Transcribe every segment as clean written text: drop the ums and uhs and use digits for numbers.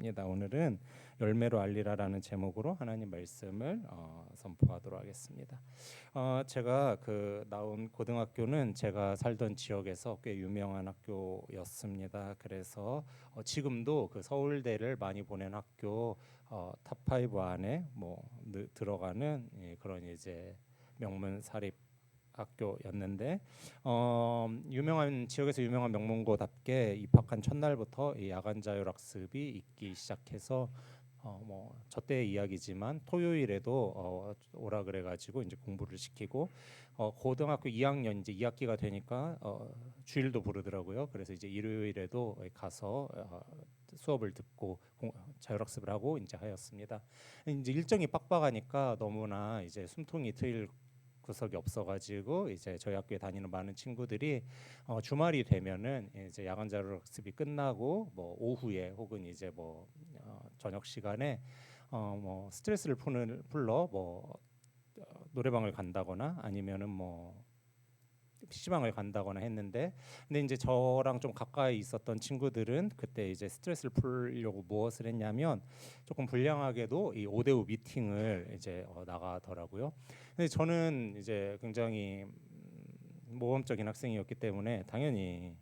하겠습니다. 오늘은 열매로 알리라라는 제목으로 하나님 말씀을 선포하도록 하겠습니다. 제가 나온 고등학교는 제가 살던 지역에서 꽤 유명한 학교였습니다. 그래서 지금도 그 서울대를 많이 보낸 학교 탑5 안에 들어가는 그런 이제 명문 사립 학교였는데 유명한 지역에서 유명한 명문고답게 입학한 첫날부터 이 야간 자율학습이 있기 시작해서 저 때의 이야기지만 토요일에도 오라 그래가지고 이제 공부를 시키고 고등학교 2학년 이제 2학기가 되니까 주일도 부르더라고요. 그래서 이제 일요일에도 가서 수업을 듣고 자율학습을 하고 이제 하였습니다. 이제 일정이 빡빡하니까 너무나 이제 숨통이 트일 구석이 없어가지고 이제 저희 학교에 다니는 많은 친구들이 주말이 되면은 이제 야간 자율학습이 끝나고 오후에 혹은 이제 저녁 시간에 스트레스를 풀러 노래방을 간다거나 아니면은 PC방을 간다거나 했는데, 근데 이제 저랑 좀 가까이 있었던 친구들은 그때 이제 스트레스를 풀려고 무엇을 했냐면 조금 불량하게도 이 5대5 미팅을 이제 나가더라고요. 근데 저는 이제 굉장히 모범적인 학생이었기 때문에 당연히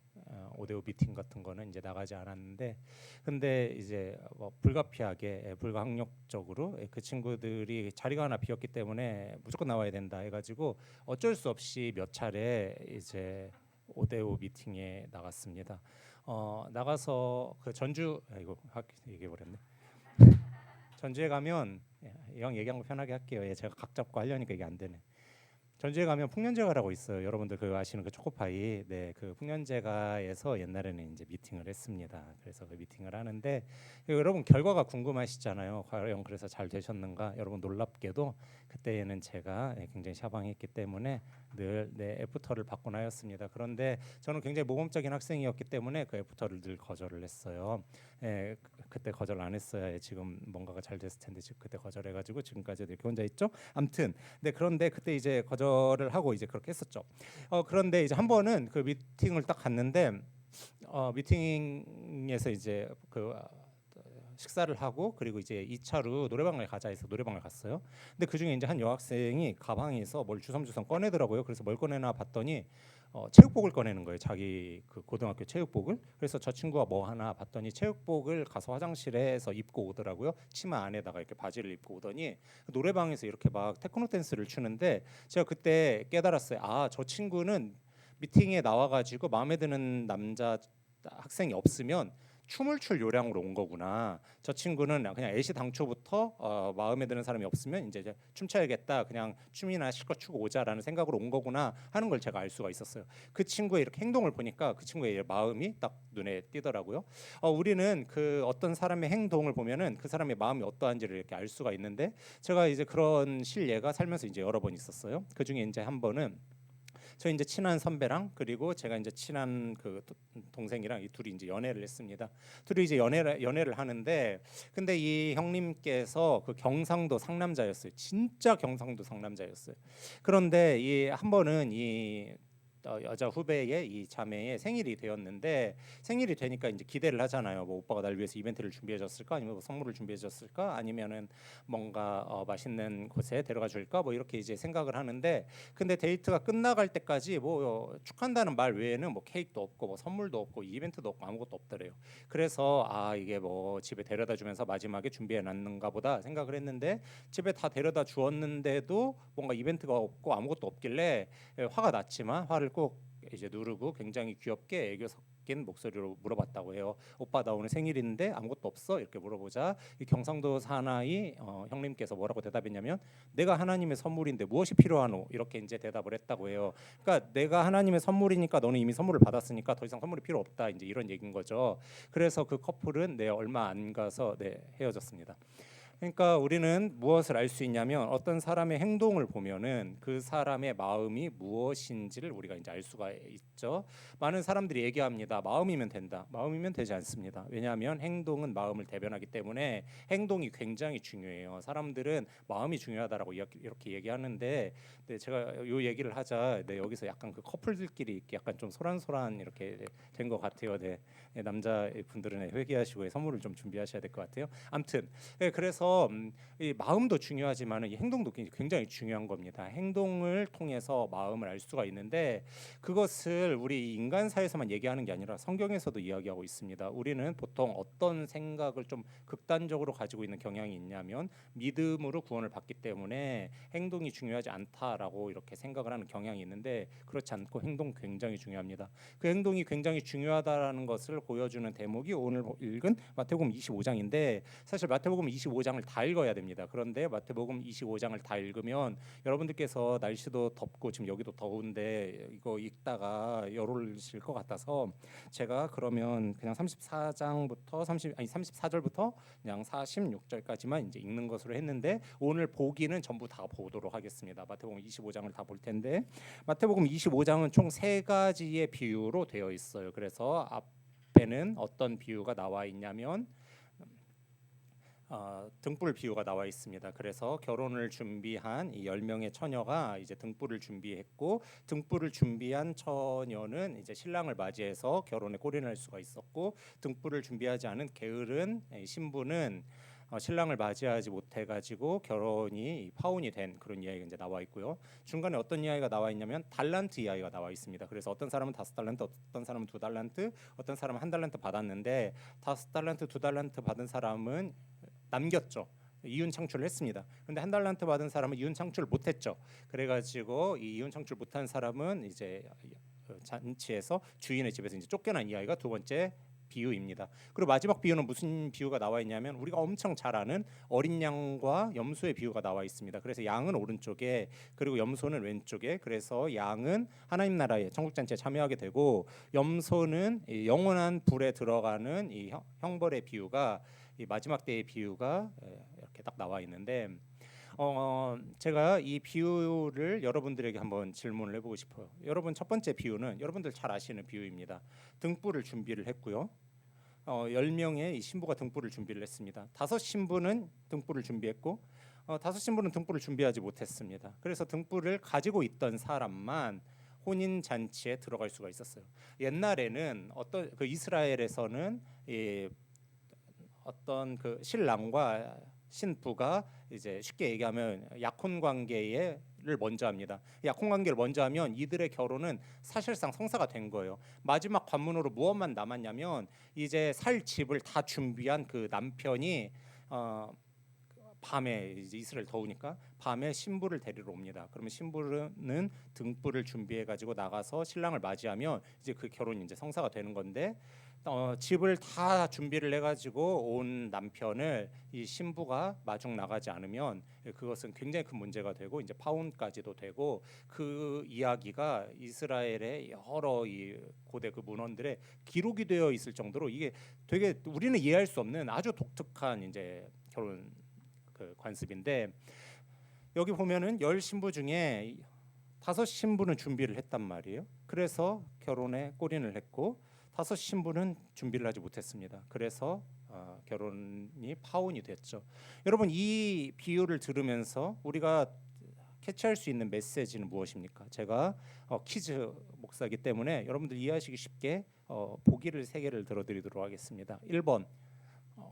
5대5 미팅 같은 거는 이제 나가지 않았는데, 근데 이제 불가피하게 불가항력적으로 그 친구들이 자리가 하나 비었기 때문에 무조건 나와야 된다 해가지고 어쩔 수 없이 몇 차례 이제 5대5 미팅에 나갔습니다. 나가서 그 전주 이거 얘기해 버렸네. 전주에 가면 형 얘기한 거 편하게 할게요. 제가 각 잡고 하려니까 이게 안 되네. 전주에 가면 풍년제과라고 있어요. 여러분들 그 아시는 그 초코파이. 네, 그 풍년제과에서 옛날에는 이제 미팅을 했습니다. 그래서 그 미팅을 하는데 여러분 결과가 궁금하시잖아요. 과연 그래서 잘 되셨는가? 여러분 놀랍게도 그때에는 제가 굉장히 샤방했기 때문에 늘 애프터를 받곤 하였습니다. 그런데 저는 굉장히 모범적인 학생이었기 때문에 그 애프터를 늘 거절을 했어요. 그때 거절 안 했어야 지금 뭔가가 잘 됐을 텐데 지금 그때 거절해가지고 지금까지도 이렇게 혼자 있죠. 암튼 그런데 그때 이제 거절을 하고 이제 그렇게 했었죠. 그런데 이제 한 번은 그 미팅을 딱 갔는데 미팅에서 이제 식사를 하고 그리고 이제 2차로 노래방을 가자 해서 노래방을 갔어요. 근데 그 중에 이제 한 여학생이 가방에서 뭘 주섬주섬 꺼내더라고요. 그래서 뭘 꺼내나 봤더니 체육복을 꺼내는 거예요. 자기 그 고등학교 체육복을. 그래서 저 친구가 뭐 하나 봤더니 체육복을 가서 화장실에서 입고 오더라고요. 치마 안에다가 이렇게 바지를 입고 오더니 노래방에서 이렇게 막 테크노 댄스를 추는데 제가 그때 깨달았어요. 저 친구는 미팅에 나와가지고 마음에 드는 남자 학생이 없으면 춤을 출 요량으로 온 거구나. 저 친구는 그냥 애시당초부터 마음에 드는 사람이 없으면 이제 춤춰야겠다. 그냥 춤이나 실컷 추고 오자라는 생각으로 온 거구나 하는 걸 제가 알 수가 있었어요. 그 친구의 이렇게 행동을 보니까 그 친구의 마음이 딱 눈에 띄더라고요. 우리는 그 어떤 사람의 행동을 보면은 그 사람의 마음이 어떠한지를 이렇게 알 수가 있는데 제가 이제 그런 실례가 살면서 이제 여러 번 있었어요. 그 중에 이제 한 번은 저 이제 친한 선배랑 그리고 제가 이제 친한 그 동생이랑 이 둘이 이제 연애를 했습니다. 둘이 이제 연애를 하는데 근데 이 형님께서 그 경상도 상남자였어요. 진짜 경상도 상남자였어요. 그런데 이 한 번은 이 여자 후배의 이 자매의 생일이 되었는데 생일이 되니까 이제 기대를 하잖아요. 오빠가 날 위해서 이벤트를 준비해 줬을까 아니면 선물을 준비해 줬을까 아니면은 뭔가 맛있는 곳에 데려가 줄까 이렇게 이제 생각을 하는데 근데 데이트가 끝나갈 때까지 축한다는 말 외에는 케이크도 없고 선물도 없고 이벤트도 없고 아무것도 없더래요. 그래서 이게 집에 데려다 주면서 마지막에 준비해 놨는가 보다 생각을 했는데 집에 다 데려다 주었는데도 뭔가 이벤트가 없고 아무것도 없길래 화가 났지만 화를 꼭 이제 누르고 굉장히 귀엽게 애교 섞인 목소리로 물어봤다고 해요. 오빠 나 오늘 생일인데 아무것도 없어? 이렇게 물어보자 이 경상도 사나이 형님께서 뭐라고 대답했냐면 내가 하나님의 선물인데 무엇이 필요하노? 이렇게 이제 대답을 했다고 해요. 그러니까 내가 하나님의 선물이니까 너는 이미 선물을 받았으니까 더 이상 선물이 필요 없다 이제 이런 얘기인 거죠. 그래서 그 커플은 얼마 안 가서 헤어졌습니다. 그러니까 우리는 무엇을 알 수 있냐면 어떤 사람의 행동을 보면은 그 사람의 마음이 무엇인지를 우리가 이제 알 수가 있죠. 많은 사람들이 얘기합니다. 마음이면 된다. 마음이면 되지 않습니다. 왜냐하면 행동은 마음을 대변하기 때문에 행동이 굉장히 중요해요. 사람들은 마음이 중요하다라고 이렇게 얘기하는데 제가 요 얘기를 하자 여기서 약간 그 커플들끼리 약간 좀 소란소란 이렇게 된 것 같아요. 남자 분들은 회개하시고 선물을 좀 준비하셔야 될 것 같아요. 아무튼 그래서 이 마음도 중요하지만 이 행동도 굉장히 중요한 겁니다. 행동을 통해서 마음을 알 수가 있는데 그것을 우리 인간 사회에서만 얘기하는 게 아니라 성경에서도 이야기하고 있습니다. 우리는 보통 어떤 생각을 좀 극단적으로 가지고 있는 경향이 있냐면 믿음으로 구원을 받기 때문에 행동이 중요하지 않다라고 이렇게 생각을 하는 경향이 있는데 그렇지 않고 행동 굉장히 중요합니다. 그 행동이 굉장히 중요하다라는 것을 보여주는 대목이 오늘 읽은 마태복음 25장인데 사실 마태복음 25장을 다 읽어야 됩니다. 그런데 마태복음 25장을 다 읽으면 여러분들께서 날씨도 덥고 지금 여기도 더운데 이거 읽다가 열오르실 것 같아서 제가 그러면 그냥 34장부터 34절부터 그냥 46절까지만 이제 읽는 것으로 했는데 오늘 보기는 전부 다 보도록 하겠습니다. 마태복음 25장을 다 볼 텐데 마태복음 25장은 총 세 가지의 비유로 되어 있어요. 그래서 앞에는 어떤 비유가 나와 있냐면 등불 비유가 나와 있습니다. 그래서 결혼을 준비한 이 10명의 처녀가 이제 등불을 준비했고 등불을 준비한 처녀는 이제 신랑을 맞이해서 결혼에 골인할 수가 있었고 등불을 준비하지 않은 게으른 신부는 신랑을 맞이하지 못해 가지고 결혼이 파혼이 된 그런 이야기가 이제 나와 있고요. 중간에 어떤 이야기가 나와 있냐면 달란트 이야기가 나와 있습니다. 그래서 어떤 사람은 5달란트, 어떤 사람은 2달란트, 어떤 사람은 1달란트 받았는데 5달란트, 2달란트 받은 사람은 남겼죠. 이윤 창출을 했습니다. 근데 1달란트 받은 사람은 이윤 창출을 못했죠. 그래가지고 이 이윤 창출 못한 사람은 이제 잔치에서 주인의 집에서 이제 쫓겨난 이야기가 두 번째 비유입니다. 그리고 마지막 비유는 무슨 비유가 나와 있냐면 우리가 엄청 잘 아는 어린 양과 염소의 비유가 나와 있습니다. 그래서 양은 오른쪽에 그리고 염소는 왼쪽에 그래서 양은 하나님 나라의 천국 잔치에 참여하게 되고 염소는 이 영원한 불에 들어가는 이 형벌의 비유가 이 마지막 때의 비유가 이렇게 딱 나와 있는데 제가 이 비유를 여러분들에게 한번 질문을 해보고 싶어요. 여러분 첫 번째 비유는 여러분들 잘 아시는 비유입니다. 등불을 준비를 했고요. 10명의 이 신부가 등불을 준비를 했습니다. 5 신부는 등불을 준비했고 5 신부는 등불을 준비하지 못했습니다. 그래서 등불을 가지고 있던 사람만 혼인 잔치에 들어갈 수가 있었어요. 옛날에는 어떤 그 이스라엘에서는 어떤 그 신랑과 신부가 이제 쉽게 얘기하면 약혼 관계를 먼저 합니다. 약혼 관계를 먼저 하면 이들의 결혼은 사실상 성사가 된 거예요. 마지막 관문으로 무엇만 남았냐면 이제 살 집을 다 준비한 그 남편이 밤에 이제 이스라엘 더우니까 밤에 신부를 데리러 옵니다. 그러면 신부는 등불을 준비해 가지고 나가서 신랑을 맞이하면 이제 그 결혼이 이제 성사가 되는 건데 집을 다 준비를 해가지고 온 남편을 이 신부가 마중 나가지 않으면 그것은 굉장히 큰 문제가 되고 이제 파혼까지도 되고 그 이야기가 이스라엘의 여러 이 고대 그 문헌들에 기록이 되어 있을 정도로 이게 되게 우리는 이해할 수 없는 아주 독특한 이제 결혼 그 관습인데 여기 보면은 10 신부 중에 5 신부는 준비를 했단 말이에요. 그래서 결혼에 골인을 했고 5 신부는 준비를 하지 못했습니다. 그래서 결혼이 파혼이 됐죠. 여러분 이 비유를 들으면서 우리가 캐치할 수 있는 메시지는 무엇입니까? 제가 퀴즈 목사이기 때문에 여러분들 이해하시기 쉽게 보기를 3개를 들어드리도록 하겠습니다. 1번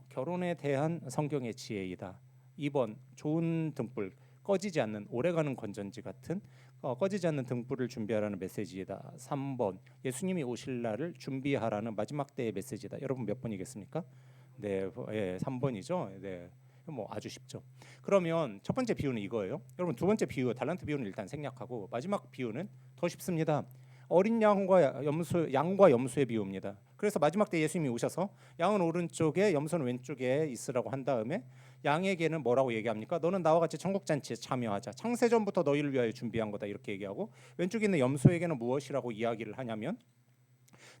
결혼에 대한 성경의 지혜이다. 2번 좋은 등불 꺼지지 않는 오래가는 건전지 같은 꺼지지 않는 등불을 준비하라는 메시지이다. 3번 예수님이 오실 날을 준비하라는 마지막 때의 메시지다. 여러분 몇 번이겠습니까? 네, 3번이죠. 네, 뭐 아주 쉽죠. 그러면 첫 번째 비유는 이거예요. 여러분 두 번째 비유 달란트 비유는 일단 생략하고 마지막 비유는 더 쉽습니다. 어린 양과 염소의 비유입니다. 그래서 마지막 때 예수님이 오셔서 양은 오른쪽에 염소는 왼쪽에 있으라고 한 다음에 양에게는 뭐라고 얘기합니까? 너는 나와 같이 천국 잔치에 참여하자. 창세전부터 너희를 위하여 준비한 거다 이렇게 얘기하고 왼쪽에 있는 염소에게는 무엇이라고 이야기를 하냐면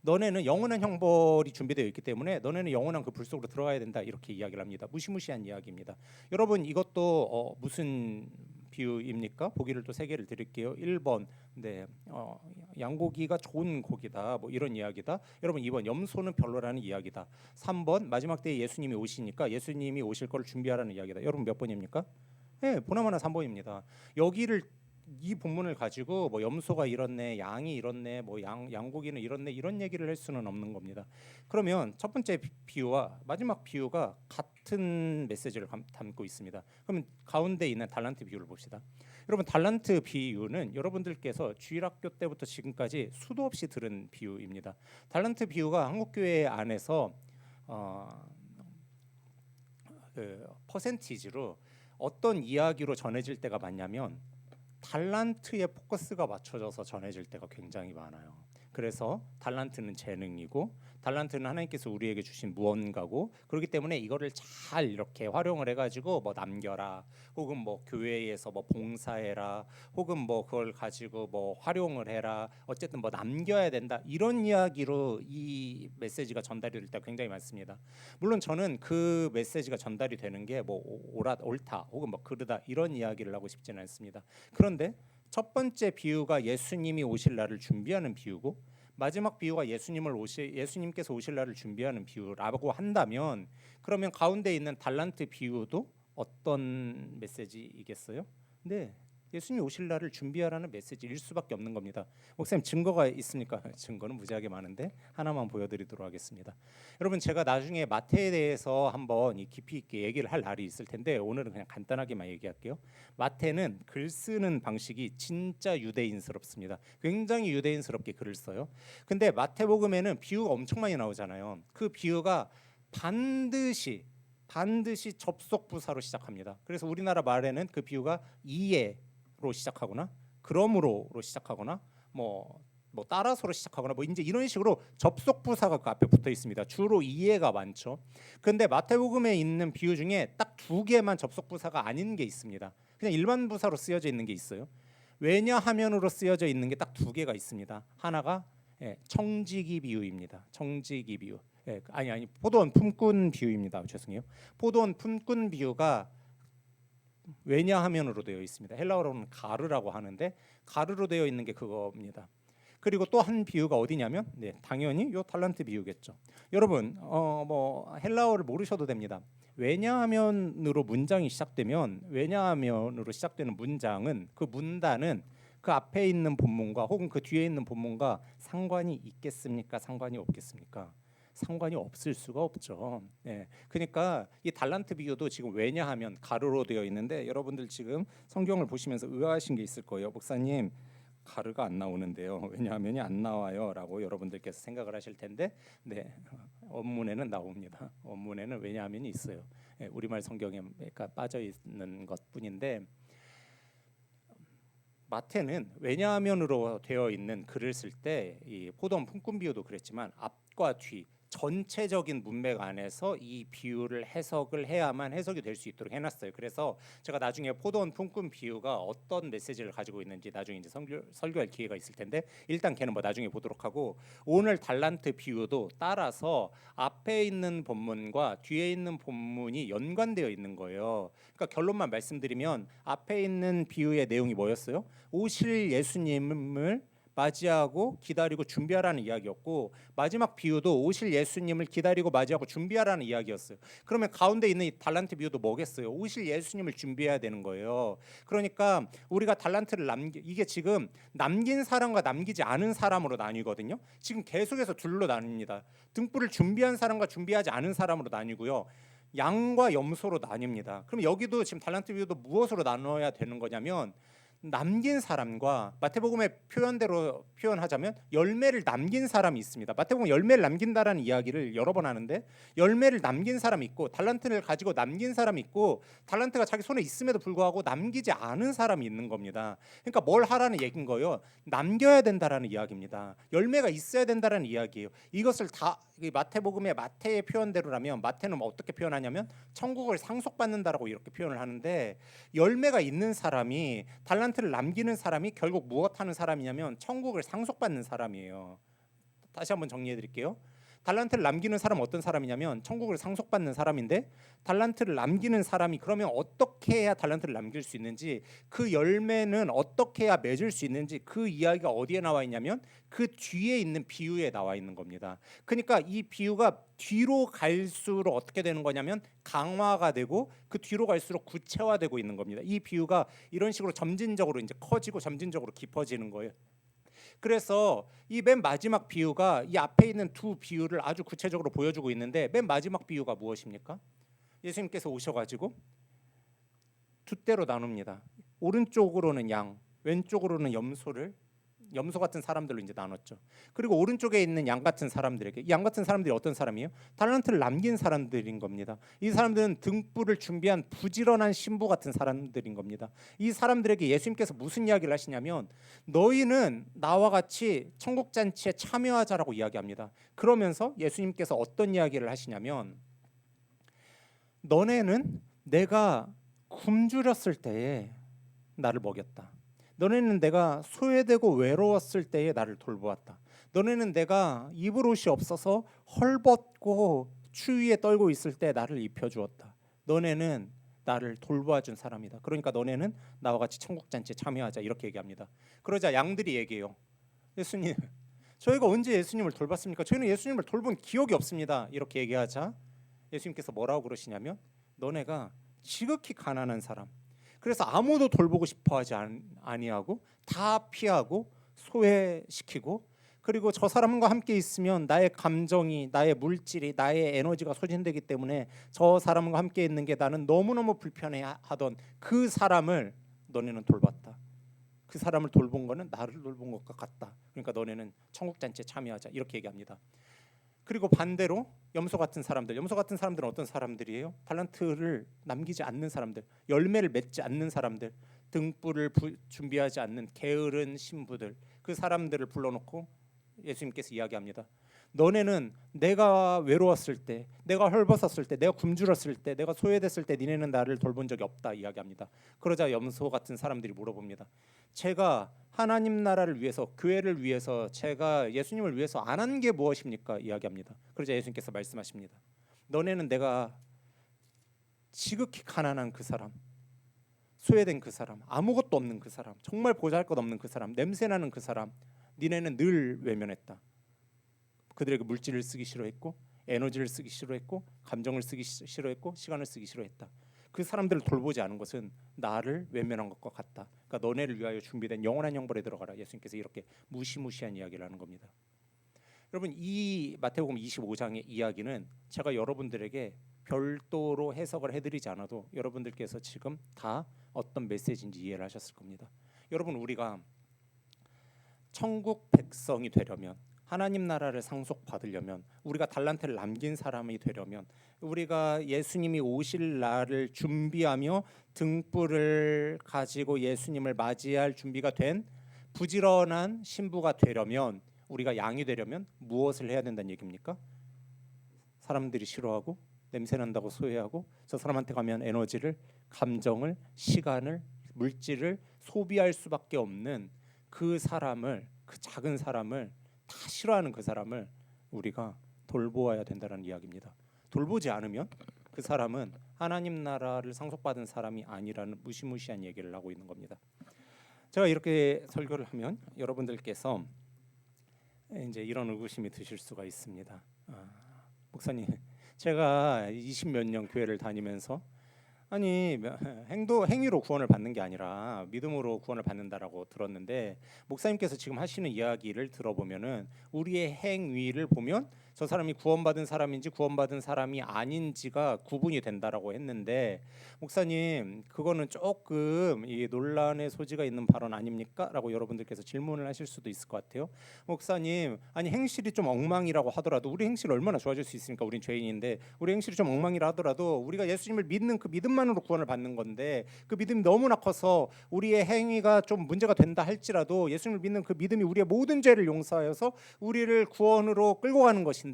너네는 영원한 형벌이 준비되어 있기 때문에 너네는 영원한 그 불 속으로 들어가야 된다 이렇게 이야기를 합니다. 무시무시한 이야기입니다. 여러분 이것도 무슨 비유입니까? 보기를 또 3개를 드릴게요. 1번 네, 양고기가 좋은 고기다 뭐 이런 이야기다. 여러분 2번 염소는 별로라는 이야기다. 3번 마지막 때에 예수님이 오시니까 예수님이 오실 거를 준비하라는 이야기다. 여러분 몇 번입니까? 네, 보나마나 3번입니다. 여기를 이 본문을 가지고 뭐 염소가 이렇네, 양이 이렇네, 뭐 양고기는 이렇네 이런 얘기를 할 수는 없는 겁니다. 그러면 첫 번째 비유와 마지막 비유가 같은 메시지를 담고 있습니다. 그러면 가운데 있는 달란트 비유를 봅시다. 여러분 달란트 비유는 여러분들께서 주일학교 때부터 지금까지 수도 없이 들은 비유입니다. 달란트 비유가 한국교회 안에서 그 퍼센티지로 어떤 이야기로 전해질 때가 많냐면 달란트에 포커스가 맞춰져서 전해질 때가 굉장히 많아요. 그래서 달란트는 재능이고 달란트는 하나님께서 우리에게 주신 무언가고 그렇기 때문에 이거를 잘 이렇게 활용을 해가지고 뭐 남겨라 혹은 뭐 교회에서 뭐 봉사해라 혹은 뭐 그걸 가지고 뭐 활용을 해라 어쨌든 뭐 남겨야 된다 이런 이야기로 이 메시지가 전달이 될 때가 굉장히 많습니다. 물론 저는 그 메시지가 전달이 되는 게 뭐 옳다 혹은 뭐 그르다 이런 이야기를 하고 싶지는 않습니다. 그런데 첫 번째 비유가 예수님이 오실 날을 준비하는 비유고 마지막 비유가 예수님께서 오실 날을 준비하는 비유라고 한다면 그러면 가운데 있는 달란트 비유도 어떤 메시지이겠어요? 네. 예수님이 오실 날을 준비하라는 메시지일 수밖에 없는 겁니다. 목사님 증거가 있습니까? 증거는 무지하게 많은데 하나만 보여드리도록 하겠습니다. 여러분 제가 나중에 마태에 대해서 한번 깊이 있게 얘기를 할 날이 있을 텐데 오늘은 그냥 간단하게만 얘기할게요. 마태는 글 쓰는 방식이 진짜 유대인스럽습니다. 굉장히 유대인스럽게 글을 써요. 근데 마태복음에는 비유가 엄청 많이 나오잖아요. 그 비유가 반드시 접속 부사로 시작합니다. 그래서 우리나라 말에는 그 비유가 이에로 시작하거나 그러므로로 시작하거나 뭐 따라서로 시작하거나 뭐 이제 이런 식으로 접속 부사가 그 앞에 붙어 있습니다. 주로 이해가 많죠. 근데 마태복음에 있는 비유 중에 딱 두 개만 접속 부사가 아닌 게 있습니다. 그냥 일반 부사로 쓰여져 있는 게 있어요. 왜냐하면으로 쓰여져 있는 게 딱 두 개가 있습니다. 하나가 청지기 비유입니다. 청지기 비유. 아니 포도원 품꾼 비유입니다. 죄송해요. 포도원 품꾼 비유가 왜냐하면으로 되어 있습니다. 헬라어로는 가르라고 하는데 가르로 되어 있는 게 그겁니다. 그리고 또 한 비유가 어디냐면 당연히 요 달란트 비유겠죠. 여러분 뭐 헬라어를 모르셔도 됩니다. 왜냐하면으로 문장이 시작되면 왜냐하면으로 시작되는 문장은 그 문단은 그 앞에 있는 본문과 혹은 그 뒤에 있는 본문과 상관이 있겠습니까? 상관이 없겠습니까? 상관이 없을 수가 없죠. 그러니까 이 달란트 비유도 지금 왜냐하면 가르로 되어 있는데 여러분들 지금 성경을 보시면서 의아하신 게 있을 거예요. 목사님 가르가 안 나오는데요. 왜냐하면이 안 나와요라고 여러분들께서 생각을 하실 텐데 원문에는 나옵니다. 원문에는 왜냐하면이 있어요. 우리말 성경에 빠져 있는 것뿐인데 마태는 왜냐하면으로 되어 있는 글을 쓸 때 이 포도원 품꾼 비유도 그랬지만 앞과 뒤 전체적인 문맥 안에서 이 비유를 해석을 해야만 해석이 될 수 있도록 해놨어요. 그래서 제가 나중에 포도원 품꾼 비유가 어떤 메시지를 가지고 있는지 나중에 이제 설교할 기회가 있을 텐데 일단 걔는 뭐 나중에 보도록 하고 오늘 달란트 비유도 따라서 앞에 있는 본문과 뒤에 있는 본문이 연관되어 있는 거예요. 그러니까 결론만 말씀드리면 앞에 있는 비유의 내용이 뭐였어요? 오실 예수님을 맞이하고 기다리고 준비하라는 이야기였고 마지막 비유도 오실 예수님을 기다리고 맞이하고 준비하라는 이야기였어요. 그러면 가운데 있는 이 달란트 비유도 뭐겠어요? 오실 예수님을 준비해야 되는 거예요. 그러니까 우리가 달란트를 이게 지금 남긴 사람과 남기지 않은 사람으로 나뉘거든요. 지금 계속해서 둘로 나뉩니다. 등불을 준비한 사람과 준비하지 않은 사람으로 나뉘고요. 양과 염소로 나뉩니다. 그럼 여기도 지금 달란트 비유도 무엇으로 나눠야 되는 거냐면 남긴 사람과 마태복음의 표현대로 표현하자면 열매를 남긴 사람이 있습니다. 마태복음 열매를 남긴다라는 이야기를 여러 번 하는데 열매를 남긴 사람이 있고 달란트를 가지고 남긴 사람이 있고 달란트가 자기 손에 있음에도 불구하고 남기지 않은 사람이 있는 겁니다. 그러니까 뭘 하라는 얘기인 거예요? 남겨야 된다라는 이야기입니다. 열매가 있어야 된다라는 이야기예요. 이것을 다 마태복음의 마태의 표현대로라면 마태는 어떻게 표현하냐면 천국을 상속받는다라고 이렇게 표현을 하는데 열매가 있는 사람이 달란트를 남기는 사람이 결국 무엇하는 사람이냐면 천국을 상속받는 사람이에요. 다시 한번 정리해 드릴게요. 달란트를 남기는 사람은 어떤 사람이냐면 천국을 상속받는 사람인데, 달란트를 남기는 사람이 그러면 어떻게 해야 달란트를 남길 수 있는지, 그 열매는 어떻게 해야 맺을 수 있는지, 그 이야기가 어디에 나와 있냐면 그 뒤에 있는 비유에 나와 있는 겁니다. 그러니까 이 비유가 뒤로 갈수록 어떻게 되는 거냐면 강화가 되고, 그 뒤로 갈수록 구체화되고 있는 겁니다. 이 비유가 이런 식으로 점진적으로 이제 커지고 점진적으로 깊어지는 거예요. 그래서 이 맨 마지막 비유가 이 앞에 있는 두 비유를 아주 구체적으로 보여주고 있는데, 맨 마지막 비유가 무엇입니까? 예수님께서 오셔가지고 두 때로 나눕니다. 오른쪽으로는 양, 왼쪽으로는 염소 같은 사람들로 이제 나눴죠. 그리고 오른쪽에 있는 양 같은 사람들에게, 양 같은 사람들이 어떤 사람이에요? 달란트를 남긴 사람들인 겁니다. 이 사람들은 등불을 준비한 부지런한 신부 같은 사람들인 겁니다. 이 사람들에게 예수님께서 무슨 이야기를 하시냐면, 너희는 나와 같이 천국 잔치에 참여하자라고 이야기합니다. 그러면서 예수님께서 어떤 이야기를 하시냐면, 너네는 내가 굶주렸을 때에 나를 먹였다. 너네는 내가 소외되고 외로웠을 때에 나를 돌보았다. 너네는 내가 입을 옷이 없어서 헐벗고 추위에 떨고 있을 때 나를 입혀주었다. 너네는 나를 돌보아준 사람이다. 그러니까 너네는 나와 같이 천국잔치에 참여하자, 이렇게 얘기합니다. 그러자 양들이 얘기해요. 예수님, 저희가 언제 예수님을 돌봤습니까? 저희는 예수님을 돌본 기억이 없습니다. 이렇게 얘기하자 예수님께서 뭐라고 그러시냐면, 너네가 지극히 가난한 사람, 그래서 아무도 돌보고 싶어하지 아니하고 다 피하고 소외시키고, 그리고 저 사람과 함께 있으면 나의 감정이, 나의 물질이, 나의 에너지가 소진되기 때문에 저 사람과 함께 있는 게 나는 너무너무 불편해하던 그 사람을 너네는 돌봤다. 그 사람을 돌본 거는 나를 돌본 것과 같다. 그러니까 너네는 천국잔치에 참여하자, 이렇게 얘기합니다. 그리고 반대로 염소 같은 사람들은 어떤 사람들이에요? 달란트를 남기지 않는 사람들, 열매를 맺지 않는 사람들, 등불을 준비하지 않는 게으른 신부들, 그 사람들을 불러놓고 예수님께서 이야기합니다. 너네는 내가 외로웠을 때, 내가 헐벗었을 때, 내가 굶주렸을 때, 내가 소외됐을 때 니네는 나를 돌본 적이 없다, 이야기합니다. 그러자 염소 같은 사람들이 물어봅니다. 제가 하나님 나라를 위해서, 교회를 위해서, 제가 예수님을 위해서 안 한 게 무엇입니까? 이야기합니다. 그러자 예수님께서 말씀하십니다. 너네는 내가 지극히 가난한 그 사람, 소외된 그 사람, 아무것도 없는 그 사람, 정말 보잘것없는 그 사람, 냄새나는 그 사람, 니네는 늘 외면했다. 그들에게 물질을 쓰기 싫어했고, 에너지를 쓰기 싫어했고, 감정을 쓰기 싫어했고, 시간을 쓰기 싫어했다. 그 사람들을 돌보지 않은 것은 나를 외면한 것과 같다. 그러니까 너네를 위하여 준비된 영원한 형벌에 들어가라. 예수님께서 이렇게 무시무시한 이야기를 하는 겁니다. 여러분, 이 마태복음 25장의 이야기는 제가 여러분들에게 별도로 해석을 해드리지 않아도 여러분들께서 지금 다 어떤 메시지인지 이해를 하셨을 겁니다. 여러분, 우리가 천국 백성이 되려면, 하나님 나라를 상속받으려면, 우리가 달란트를 남긴 사람이 되려면, 우리가 예수님이 오실 날을 준비하며 등불을 가지고 예수님을 맞이할 준비가 된 부지런한 신부가 되려면, 우리가 양이 되려면 무엇을 해야 된다는 얘기입니까? 사람들이 싫어하고 냄새난다고 소외하고, 저 사람한테 가면 에너지를, 감정을, 시간을, 물질을 소비할 수밖에 없는 그 사람을, 그 작은 사람을, 다 싫어하는 그 사람을 우리가 돌보아야 된다는 이야기입니다. 돌보지 않으면 그 사람은 하나님 나라를 상속받은 사람이 아니라는 무시무시한 얘기를 하고 있는 겁니다. 제가 이렇게 설교를 하면 여러분들께서 이제 이런 의구심이 드실 수가 있습니다. 목사님, 제가 20몇 년 교회를 다니면서, 아니 행위로 구원을 받는 게 아니라 믿음으로 구원을 받는다라고 들었는데, 목사님께서 지금 하시는 이야기를 들어보면은 우리의 행위를 보면 저 사람이 구원받은 사람인지 구원받은 사람이 아닌지가 구분이 된다라고 했는데, 목사님 그거는 조금 이 논란의 소지가 있는 발언 아닙니까? 라고 여러분들께서 질문을 하실 수도 있을 것 같아요. 목사님, 아니 행실이 좀 엉망이라고 하더라도 우리 행실 얼마나 좋아질 수 있습니까? 우린 죄인인데 우리 행실이 좀 엉망이라 하더라도 우리가 예수님을 믿는 그 믿음만으로 구원을 받는 건데, 그 믿음이 너무나 커서 우리의 행위가 좀 문제가 된다 할지라도 예수님을 믿는 그 믿음이 우리의 모든 죄를 용서하여서 우리를 구원으로 끌고 가는 것인데,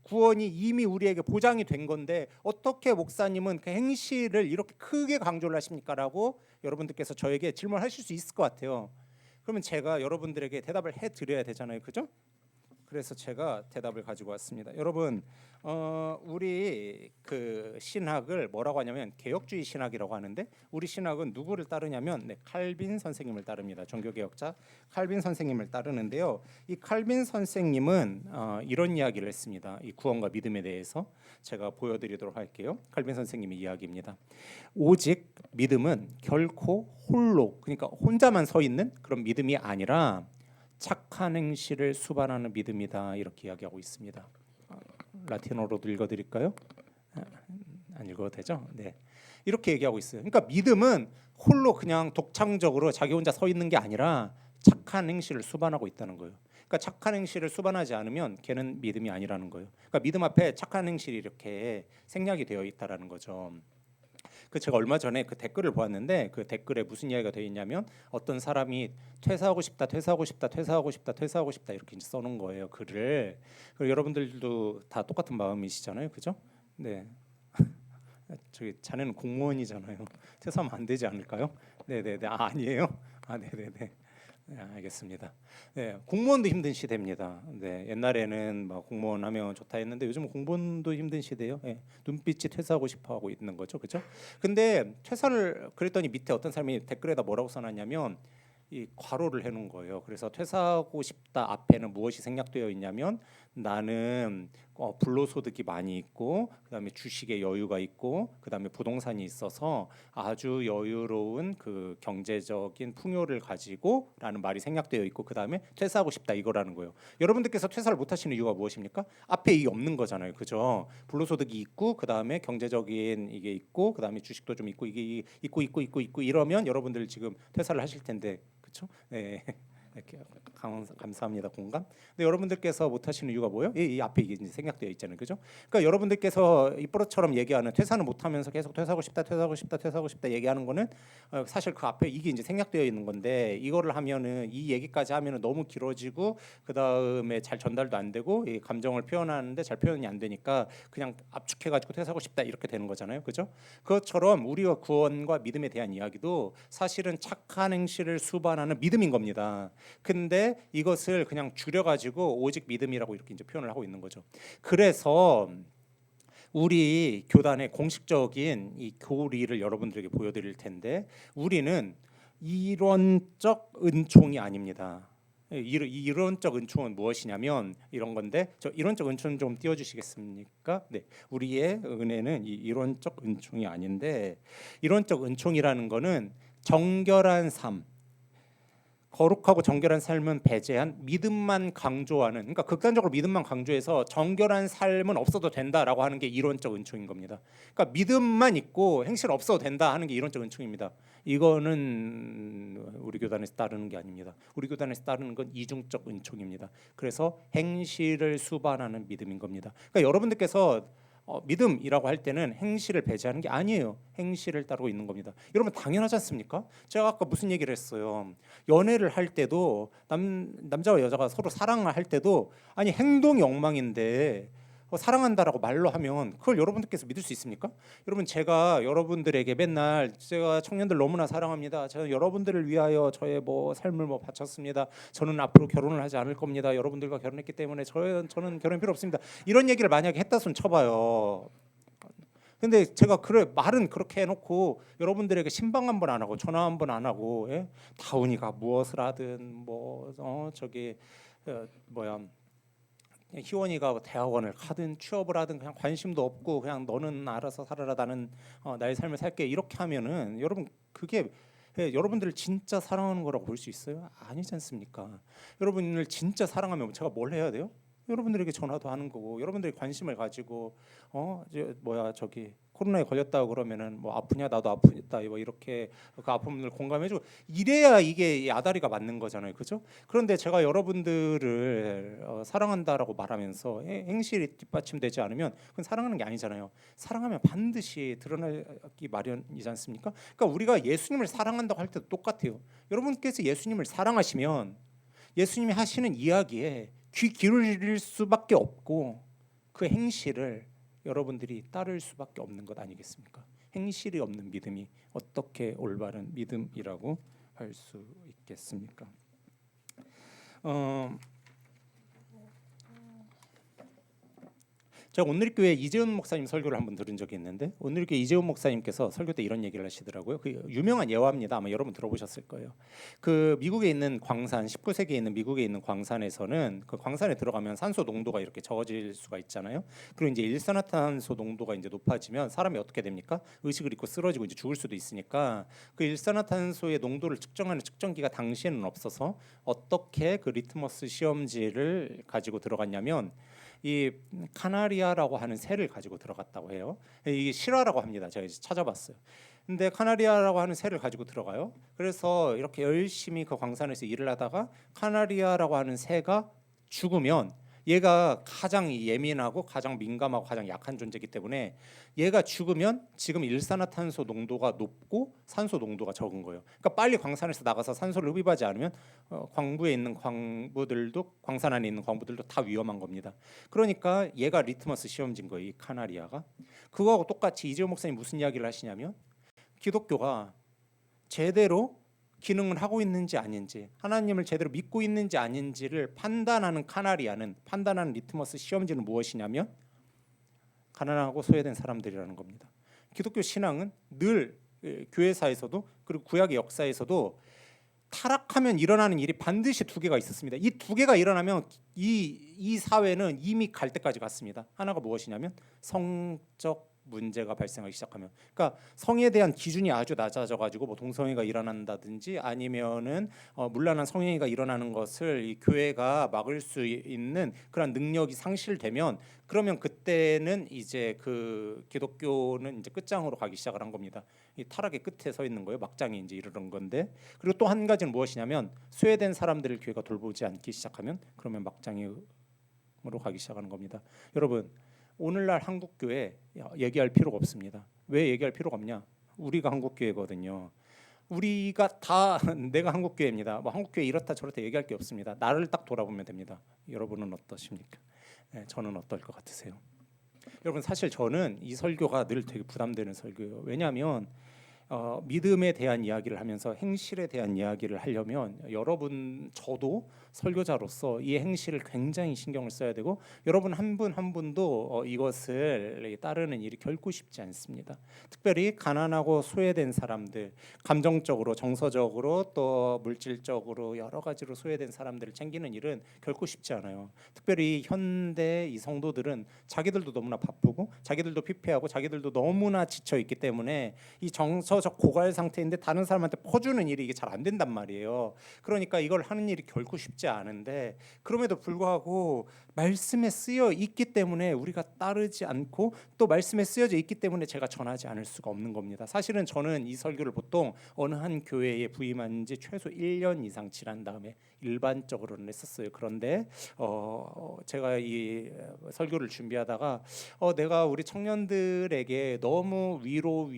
구원이 이미 우리에게 보장이 된 건데 어떻게 목사님은 그 행실을 이렇게 크게 강조를 하십니까? 라고 여러분들께서 저에게 질문하실 수 있을 것 같아요. 그러면 제가 여러분들에게 대답을 해드려야 되잖아요, 그죠? 그래서 제가 대답을 가지고 왔습니다. 여러분, 우리 그 신학을 뭐라고 하냐면 개혁주의 신학이라고 하는데, 우리 신학은 누구를 따르냐면 칼빈 선생님을 따릅니다. 종교개혁자 칼빈 선생님을 따르는데요. 이 칼빈 선생님은 이런 이야기를 했습니다. 이 구원과 믿음에 대해서 제가 보여드리도록 할게요. 칼빈 선생님의 이야기입니다. 오직 믿음은 결코 홀로, 그러니까 혼자만 서 있는 그런 믿음이 아니라 착한 행실을 수반하는 믿음이다, 이렇게 이야기하고 있습니다. 라틴어로도 읽어드릴까요? 안 읽어도 되죠? 네, 이렇게 얘기하고 있어요. 그러니까 믿음은 홀로 그냥 독창적으로 자기 혼자 서 있는 게 아니라 착한 행실을 수반하고 있다는 거예요. 그러니까 착한 행실을 수반하지 않으면 걔는 믿음이 아니라는 거예요. 그러니까 믿음 앞에 착한 행실이 이렇게 생략이 되어 있다라는 거죠. 그 제가 얼마 전에 그 댓글을 보았는데, 그 댓글에 무슨 이야기가 되어 있냐면, 어떤 사람이 퇴사하고 싶다, 퇴사하고 싶다, 퇴사하고 싶다, 퇴사하고 싶다 이렇게 이제 써놓은 거예요, 글을. 그리고 여러분들도 다 똑같은 마음이시잖아요, 그죠? 네. 저기 자네는 공무원이잖아요. 퇴사하면 안 되지 않을까요? 네네네. 아니에요? 네네네. 네, 알겠습니다. 네, 공무원도 힘든 시대입니다. 네, 옛날에는 막 공무원 하면 좋다 했는데 요즘 공무원도 힘든 시대예요. 네, 눈빛이 퇴사하고 싶어하고 있는 거죠, 그렇죠? 근데 퇴사를 그랬더니 밑에 어떤 사람이 댓글에다 뭐라고 써놨냐면, 이 괄호를 해놓은 거예요. 그래서 퇴사하고 싶다 앞에는 무엇이 생략되어 있냐면, 나는 불로소득이 많이 있고, 그다음에 주식에 여유가 있고, 그다음에 부동산이 있어서 아주 여유로운 그 경제적인 풍요를 가지고라는 말이 생략되어 있고, 그다음에 퇴사하고 싶다 이거라는 거예요. 여러분들께서 퇴사를 못 하시는 이유가 무엇입니까? 앞에 이게 없는 거잖아요, 그죠? 불로소득이 있고, 그다음에 경제적인 이게 있고, 그다음에 주식도 좀 있고, 이게 있고 이러면 여러분들 지금 퇴사를 하실 텐데, 그렇죠? 네. 이렇게 감사합니다. 공감. 근데 여러분들께서 못 하시는 이유가 뭐예요? 이 앞에 이게 이제 생략되어 있잖아요, 그죠? 그러니까 여러분들께서 이 버릇처럼 얘기하는 퇴사는 못 하면서 계속 퇴사하고 싶다, 퇴사하고 싶다, 퇴사하고 싶다 얘기하는 거는 사실 그 앞에 이게 이제 생략되어 있는 건데, 이거를 하면은 이 얘기까지 하면은 너무 길어지고, 그 다음에 잘 전달도 안 되고, 이 감정을 표현하는데 잘 표현이 안 되니까 그냥 압축해가지고 퇴사하고 싶다 이렇게 되는 거잖아요, 그죠? 그것처럼 우리와 구원과 믿음에 대한 이야기도 사실은 착한 행실을 수반하는 믿음인 겁니다. 근데 이것을 그냥 줄여가지고 오직 믿음이라고 이렇게 이제 표현을 하고 있는 거죠. 그래서 우리 교단의 공식적인 이 교리를 여러분들에게 보여드릴 텐데, 우리는 이론적 은총이 아닙니다. 이론적 은총은 무엇이냐면 이런 건데, 저 이론적 은총 좀 띄워주시겠습니까? 네, 우리의 은혜는 이 이론적 은총이 아닌데, 이론적 은총이라는 거는 정결한 삶, 거룩하고 정결한 삶은 배제한 믿음만 강조하는, 그러니까 극단적으로 믿음만 강조해서 정결한 삶은 없어도 된다라고 하는 게 이론적 은총인 겁니다. 그러니까 믿음만 있고 행실 없어도 된다 하는 게 이론적 은총입니다. 이거는 우리 교단에서 따르는 게 아닙니다. 우리 교단에서 따르는 건 이중적 은총입니다. 그래서 행실을 수반하는 믿음인 겁니다. 그러니까 여러분들께서 믿음이라고 할 때는 행실을 배제하는 게 아니에요. 행실을 따르고 있는 겁니다. 여러분 당연하지 않습니까? 제가 아까 무슨 얘기를 했어요. 연애를 할 때도 남자와 여자가 서로 사랑을 할 때도, 아니 행동이 엉망인데 사랑한다라고 말로 하면 그걸 여러분들께서 믿을 수 있습니까? 여러분, 제가 여러분들에게 맨날 제가 청년들 너무나 사랑합니다, 저는 여러분들을 위하여 저의 뭐 삶을 뭐 바쳤습니다, 저는 앞으로 결혼을 하지 않을 겁니다, 여러분들과 결혼했기 때문에 저는 결혼 필요 없습니다, 이런 얘기를 만약에 했다 손 쳐봐요. 근데 제가 말은 그렇게 해놓고 여러분들에게 신방 한 번 안 하고 전화 한 번 안 하고, 예? 다운이가 무엇을 하든 뭐 저기 뭐야, 희원이가 대학원을 가든 취업을 하든 그냥 관심도 없고, 그냥 너는 알아서 살아라, 나는 나의 삶을 살게, 이렇게 하면은 여러분 그게 여러분들을 진짜 사랑하는 거라고 볼 수 있어요? 아니지 않습니까? 여러분을 진짜 사랑하면 제가 뭘 해야 돼요? 여러분들에게 전화도 하는 거고, 여러분들이 관심을 가지고 저기 코로나에 걸렸다고 그러면은 뭐 아프냐, 나도 아프다, 뭐 이렇게 그 아픔을 공감해주고, 이래야 이게 이 아다리가 맞는 거잖아요, 그죠? 그런데 제가 여러분들을 사랑한다라고 말하면서 행실이 뒷받침되지 않으면 그건 사랑하는 게 아니잖아요. 사랑하면 반드시 드러나기 마련이지 않습니까? 그러니까 우리가 예수님을 사랑한다고 할 때도 똑같아요. 여러분께서 예수님을 사랑하시면 예수님이 하시는 이야기에 귀 기울일 수밖에 없고, 그 행실을 여러분들이 따를 수밖에 없는 것 아니겠습니까? 행실이 없는 믿음이 어떻게 올바른 믿음이라고 할 수 있겠습니까? 제가 온누리교회 이재훈 목사님 설교를 한번 들은 적이 있는데 온누리교회 이재훈 목사님께서 설교 때 이런 얘기를 하시더라고요. 그 유명한 예화입니다. 아마 여러분 들어보셨을 거예요. 그 미국에 있는 광산, 19세기에 있는 미국에 있는 광산에서는 그 광산에 들어가면 산소 농도가 이렇게 적어질 수가 있잖아요. 그리고 이제 일산화탄소 농도가 이제 높아지면 사람이 어떻게 됩니까? 의식을 잃고 쓰러지고 이제 죽을 수도 있으니까 그 일산화탄소의 농도를 측정하는 측정기가 당시에는 없어서 어떻게 그 리트머스 시험지를 가지고 들어갔냐면 이 카나리아라고 하는 새를 가지고 들어갔다고 해요. 이게 실화라고 합니다. 제가 이제 찾아봤어요. 근데 카나리아라고 하는 새를 가지고 들어가요. 그래서 이렇게 열심히 그 광산에서 일을 하다가 카나리아라고 하는 새가 죽으면 얘가 가장 예민하고 가장 민감하고 가장 약한 존재이기 때문에 얘가 죽으면 지금 일산화탄소 농도가 높고 산소 농도가 적은 거예요. 그러니까 빨리 광산에서 나가서 산소를 흡입하지 않으면 광부에 있는 광부들도 광산 안에 있는 광부들도 다 위험한 겁니다. 그러니까 얘가 리트머스 시험지인 거예요. 이 카나리아가. 그거하고 똑같이 이재호 목사님 무슨 이야기를 하시냐면 기독교가 제대로 기능을 하고 있는지 아닌지 하나님을 제대로 믿고 있는지 아닌지를 판단하는 카나리아는 판단하는 리트머스 시험지는 무엇이냐면 가난하고 소외된 사람들이라는 겁니다. 기독교 신앙은 늘 교회사에서도 그리고 구약의 역사에서도 타락하면 일어나는 일이 반드시 두 개가 있었습니다. 이 두 개가 일어나면 이 사회는 이미 갈 때까지 갔습니다. 하나가 무엇이냐면 성적 문제가 발생하기 시작하면, 그러니까 성에 대한 기준이 아주 낮아져가지고 뭐 동성애가 일어난다든지 아니면은 문란한 성행위가 일어나는 것을 이 교회가 막을 수 있는 그런 능력이 상실되면 그러면 그때는 이제 그 기독교는 이제 끝장으로 가기 시작을 한 겁니다. 이 타락의 끝에 서 있는 거예요. 막장에 이제 이르는 건데, 그리고 또 한 가지는 무엇이냐면 소외된 사람들을 교회가 돌보지 않기 시작하면 그러면 막장으로 가기 시작하는 겁니다. 여러분. 오늘날 한국교회 얘기할 필요가 없습니다. 왜 얘기할 필요가 없냐? 우리가 한국교회거든요. 우리가 다 내가 한국교회입니다. 뭐 한국교회 이렇다 저렇다 얘기할 게 없습니다. 나를 딱 돌아보면 됩니다. 여러분은 어떠십니까? 네, 저는 어떨 것 같으세요? 여러분 사실 저는 이 설교가 늘 되게 부담되는 설교예요. 왜냐하면 믿음에 대한 이야기를 하면서 행실에 대한 이야기를 하려면 여러분 저도 설교자로서 이 행실을 굉장히 신경을 써야 되고 여러분 한 분 한 분도 이것을 따르는 일이 결코 쉽지 않습니다. 특별히 가난하고 소외된 사람들, 감정적으로 정서적으로 또 물질적으로 여러 가지로 소외된 사람들을 챙기는 일은 결코 쉽지 않아요. 특별히 현대 이 성도들은 자기들도 너무나 바쁘고 자기들도 피폐하고 자기들도 너무나 지쳐 있기 때문에 이 정서적 고갈 상태인데 다른 사람한테 퍼주는 일이 이게 잘 안 된단 말이에요. 그러니까 이걸 하는 일이 결코 쉽지 않은데 그럼에도 불구하고 말씀에 쓰여 있기 때문에 우리가 따르지 않고 또 말씀에 쓰여져 있기 때문에 제가 전하지 않을 수가 없는 겁니다. 사실은 저는 이 설교를 보통 어느 한 교회에 부임한 지 최소 1년 이상 지난 다음에 일반적으로는 했었어요. 그런데 제가 이 설교를 준비하다가 내가 우리 청년들에게 너무 위로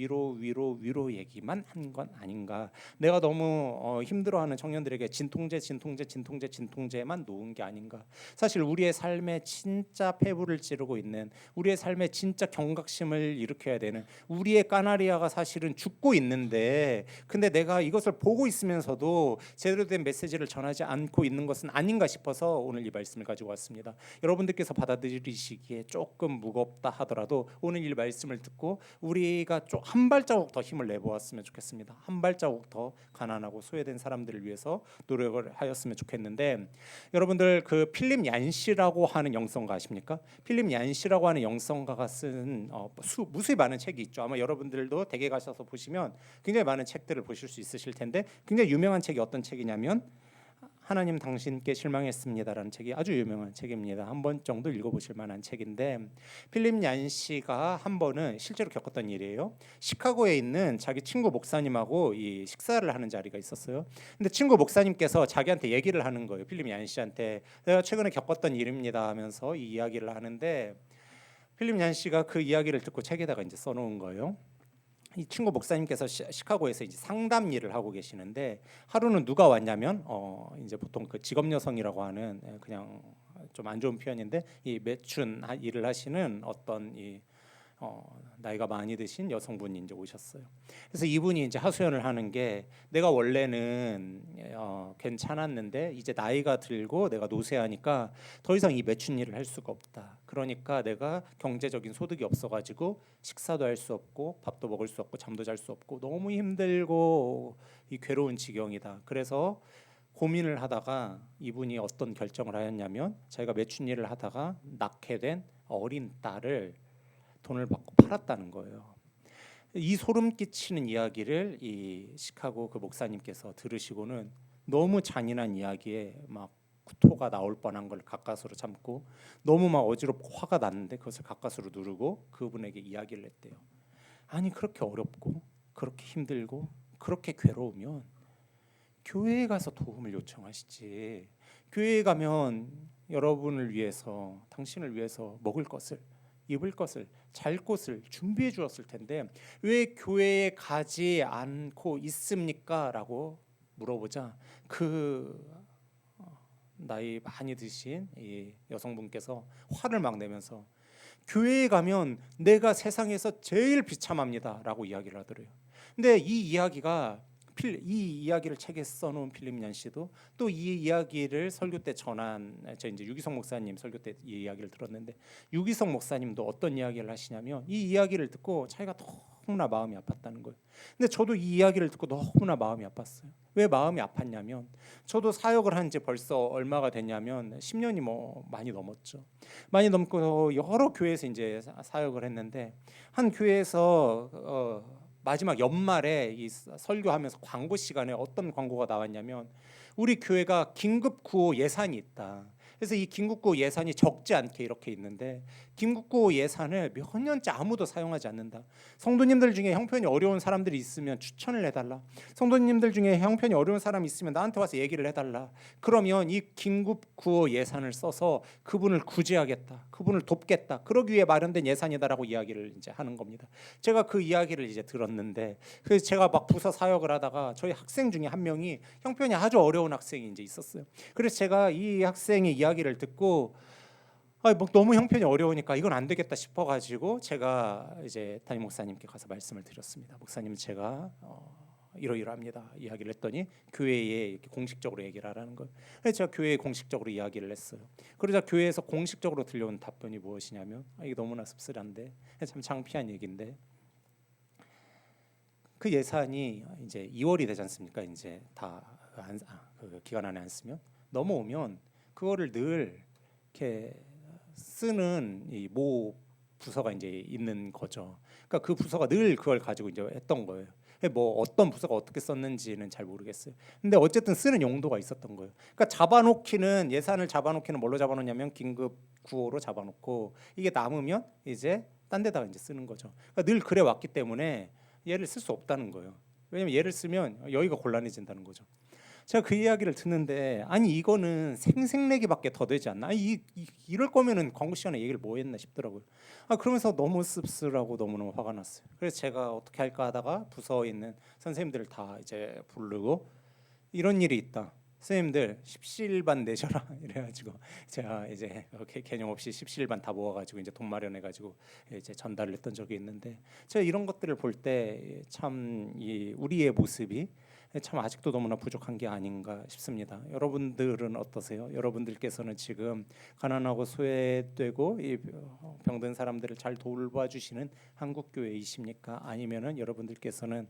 얘기만 한 건 아닌가, 내가 너무 힘들어하는 청년들에게 진통제만 놓은 게 아닌가. 사실 우리의 삶에 진짜 폐부를 찌르고 있는, 우리의 삶에 진짜 경각심을 일으켜야 되는 우리의 까나리아가 사실은 죽고 있는데, 근데 내가 이것을 보고 있으면서도 제대로 된 메시지를 전하지 않고 있는 것은 아닌가 싶어서 오늘 이 말씀을 가지고 왔습니다. 여러분들께서 받아들이시기에 조금 무겁다 하더라도 오늘 이 말씀을 듣고 우리가 좀 한 발자국 더 힘을 내보았으면 좋겠습니다. 한 발자국 더 가난하고 소외된 사람들을 위해서 노력을 하였으면 좋겠는데, 여러분들 그 필립 얀시라고 하는 영성가 아십니까? 필립 얀시라고 하는 영성가가 쓴 무수히 많은 책이 있죠. 아마 여러분들도 댁에 가셔서 보시면 굉장히 많은 책들을 보실 수 있으실 텐데, 굉장히 유명한 책이 어떤 책이냐면 하나님 당신께 실망했습니다라는 책이 아주 유명한 책입니다. 한 번 정도 읽어보실 만한 책인데, 필립 얀시가 한 번은 실제로 겪었던 일이에요. 시카고에 있는 자기 친구 목사님하고 이 식사를 하는 자리가 있었어요. 근데 친구 목사님께서 자기한테 얘기를 하는 거예요. 필립 얀시한테 내가 최근에 겪었던 일입니다 하면서 이 이야기를 하는데, 필립 얀시가 그 이야기를 듣고 책에다가 이제 써놓은 거예요. 이 친구 목사님께서 시카고에서 이제 상담 일을 하고 계시는데, 하루는 누가 왔냐면 이제 보통 그 직업 여성이라고 하는, 그냥 좀 안 좋은 표현인데 이 매춘 일을 하시는 어떤 이 나이가 많이 드신 여성분이 이제 오셨어요. 그래서 이분이 이제 하소연을 하는 게 내가 원래는 괜찮았는데 이제 나이가 들고 내가 노쇠하니까 더 이상 이 매춘 일을 할 수가 없다. 그러니까 내가 경제적인 소득이 없어가지고 식사도 할 수 없고 밥도 먹을 수 없고 잠도 잘 수 없고 너무 힘들고 이 괴로운 지경이다. 그래서 고민을 하다가 이분이 어떤 결정을 하였냐면 자기가 매춘 일을 하다가 낳게 된 어린 딸을 돈을 받고 팔았다는 거예요. 이 소름 끼치는 이야기를 이 시카고 그 목사님께서 들으시고는 너무 잔인한 이야기에 막 구토가 나올 뻔한 걸 가까스로 참고 너무 막 어지럽고 화가 났는데 그것을 가까스로 누르고 그분에게 이야기를 했대요. 아니 그렇게 어렵고 그렇게 힘들고 그렇게 괴로우면 교회에 가서 도움을 요청하시지. 교회에 가면 여러분을 위해서 당신을 위해서 먹을 것을 입을 것을 잘 곳을 준비해 주었을 텐데 왜 교회에 가지 않고 있습니까? 라고 물어보자 그 나이 많이 드신 이 여성분께서 화를 막 내면서 교회에 가면 내가 세상에서 제일 비참합니다 라고 이야기를 하더래요. 근데 이 이야기를 책에 써놓은 필립 씨도 또 이 이야기를 설교 때 전한 저 이제 유기성 목사님 설교 때 이 이야기를 들었는데 유기성 목사님도 어떤 이야기를 하시냐면 이 이야기를 듣고 자기가 너무나 마음이 아팠다는 거예요. 근데 저도 이 이야기를 듣고 너무나 마음이 아팠어요. 왜 마음이 아팠냐면 저도 사역을 한 지 벌써 얼마가 됐냐면 10년이 뭐 많이 넘었죠. 많이 넘고 여러 교회에서 이제 사역을 했는데 한 교회에서 마지막 연말에 이 설교하면서 광고 시간에 어떤 광고가 나왔냐면 우리 교회가 긴급 구호 예산이 있다. 그래서 이 긴급 구호 예산이 적지 않게 이렇게 있는데 긴급 구호 예산을 몇 년째 아무도 사용하지 않는다. 성도님들 중에 형편이 어려운 사람들이 있으면 추천을 해달라. 성도님들 중에 형편이 어려운 사람이 있으면 나한테 와서 얘기를 해달라. 그러면 이 긴급 구호 예산을 써서 그분을 구제하겠다. 그분을 돕겠다. 그러기 위해 마련된 예산이다라고 이야기를 이제 하는 겁니다. 제가 그 이야기를 이제 들었는데 그래서 제가 막 부서 사역을 하다가 저희 학생 중에 한 명이 형편이 아주 어려운 학생이 이제 있었어요. 그래서 제가 이 학생의 이야기를 듣고 뭐 너무 형편이 어려우니까 이건 안 되겠다 싶어가지고 제가 이제 담임 목사님께 가서 말씀을 드렸습니다. 목사님 제가 이러이러합니다. 이야기를 했더니 교회에 이렇게 공식적으로 얘기를 하라는 거예요. 그래서 제가 교회에 공식적으로 이야기를 했어요. 그러자 교회에서 공식적으로 들려온 답변이 무엇이냐면 이게 너무나 씁쓸한데 참 창피한 얘기인데 그 예산이 이제 2월이 되지 않습니까? 이제 그 기간 안에 안 쓰면 넘어오면 그거를 늘 이렇게 쓰는 이 모 부서가 이제 있는 거죠. 그러니까 그 부서가 늘 그걸 가지고 이제 했던 거예요. 뭐 어떤 부서가 어떻게 썼는지는 잘 모르겠어요. 근데 어쨌든 쓰는 용도가 있었던 거예요. 그러니까 예산을 잡아놓기는 뭘로 잡아놓냐면 긴급 구호로 잡아놓고 이게 남으면 이제 딴 데다가 이제 쓰는 거죠. 그러니까 늘 그래 왔기 때문에 얘를 쓸 수 없다는 거예요. 왜냐면 얘를 쓰면 여기가 곤란해진다는 거죠. 제가 그 이야기를 듣는데 아니 이거는 생색내기밖에 더 되지 않나? 이럴 거면은 광고 시간에 얘기를 뭐 했나 싶더라고요. 그러면서 너무 씁쓸하고 너무너무 화가 났어요. 그래서 제가 어떻게 할까 하다가 부서에 있는 선생님들을 다 이제 부르고 이런 일이 있다. 선생님들 십시일반 내셔라 이래가지고 제가 이제 개념 없이 십시일반 다 모아가지고 이제 돈 마련해가지고 이제 전달을 했던 적이 있는데 제가 이런 것들을 볼 때 참 이 우리의 모습이 참 아직도 너무나 부족한 게 아닌가 싶습니다. 여러분들은 어떠세요? 여러분들께서는 지금 가난하고 소외되고 이 병든 사람들을 잘 돌봐주시는 한국 교회이십니까? 아니면은 여러분들께서는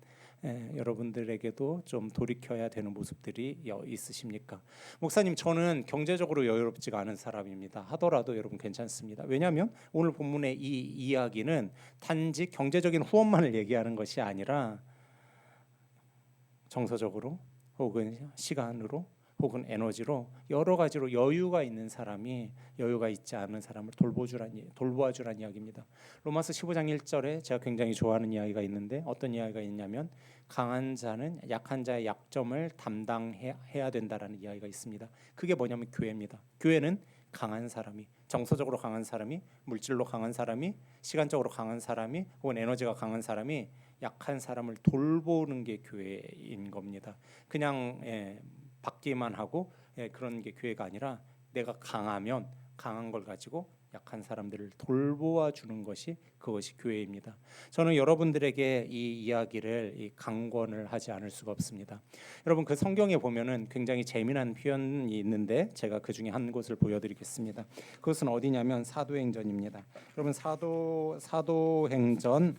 여러분들에게도 좀 돌이켜야 되는 모습들이 있으십니까? 목사님 저는 경제적으로 여유롭지가 않은 사람입니다. 하더라도 여러분 괜찮습니다. 왜냐하면 오늘 본문의 이 이야기는 단지 경제적인 후원만을 얘기하는 것이 아니라 정서적으로 혹은 시간으로 혹은 에너지로 여러 가지로 여유가 있는 사람이 여유가 있지 않은 사람을 돌보아주란 이야기입니다. 로마서 15장 1절에 제가 굉장히 좋아하는 이야기가 있는데 어떤 이야기가 있냐면 강한 자는 약한 자의 약점을 담당해야 된다라는 이야기가 있습니다. 그게 뭐냐면 교회입니다. 교회는 강한 사람이 정서적으로 강한 사람이 물질로 강한 사람이 시간적으로 강한 사람이 혹은 에너지가 강한 사람이 약한 사람을 돌보는 게 교회인 겁니다. 그냥 받기만 하고 그런 게 교회가 아니라 내가 강하면 강한 걸 가지고 약한 사람들을 돌보아 주는 것이 그것이 교회입니다. 저는 여러분들에게 이 이야기를 이 강권을 하지 않을 수가 없습니다. 여러분 그 성경에 보면은 굉장히 재미난 표현이 있는데 제가 그 중에 한 곳을 보여드리겠습니다. 그것은 어디냐면 사도행전입니다. 여러분 사도행전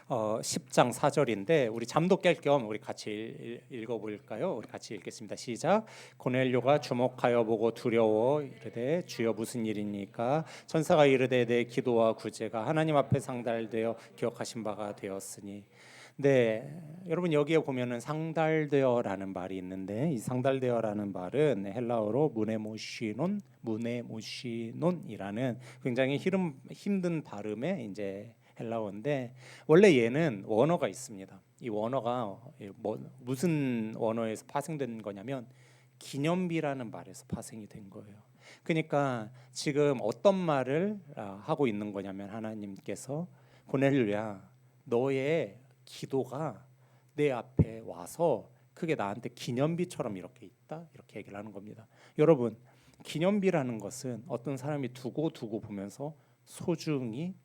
10장 4절인데 우리 잠도 깰 겸 우리 같이 읽어볼까요? 우리 같이 읽겠습니다. 시작. 고넬료가 주목하여 보고 두려워 이르되 주여 무슨 일입니까? 천사가 이르되 내 기도와 구제가 하나님 앞에 상달되어 기억하신 바가 되었으니. 네, 여러분 여기에 보면은 상달되어라는 말이 있는데 이 상달되어라는 말은 헬라어로 무네모시논이라는 굉장히 힘든 발음의 이제 헬라어인데 원래 얘는 원어가 있습니다. 이 원어가 무슨 원어에서 파생된 거냐면 기념비라는 말에서 파생이 된 거예요. 그러니까 지금 어떤 말을 하고 있는 거냐면 하나님께서 고넬료야 너의 기도가 내 앞에 와서 그게 나한테 기념비처럼 이렇게 있다 이렇게 얘기를 하는 겁니다. 여러분 기념비라는 것은 어떤 사람이 두고 보면서 소중히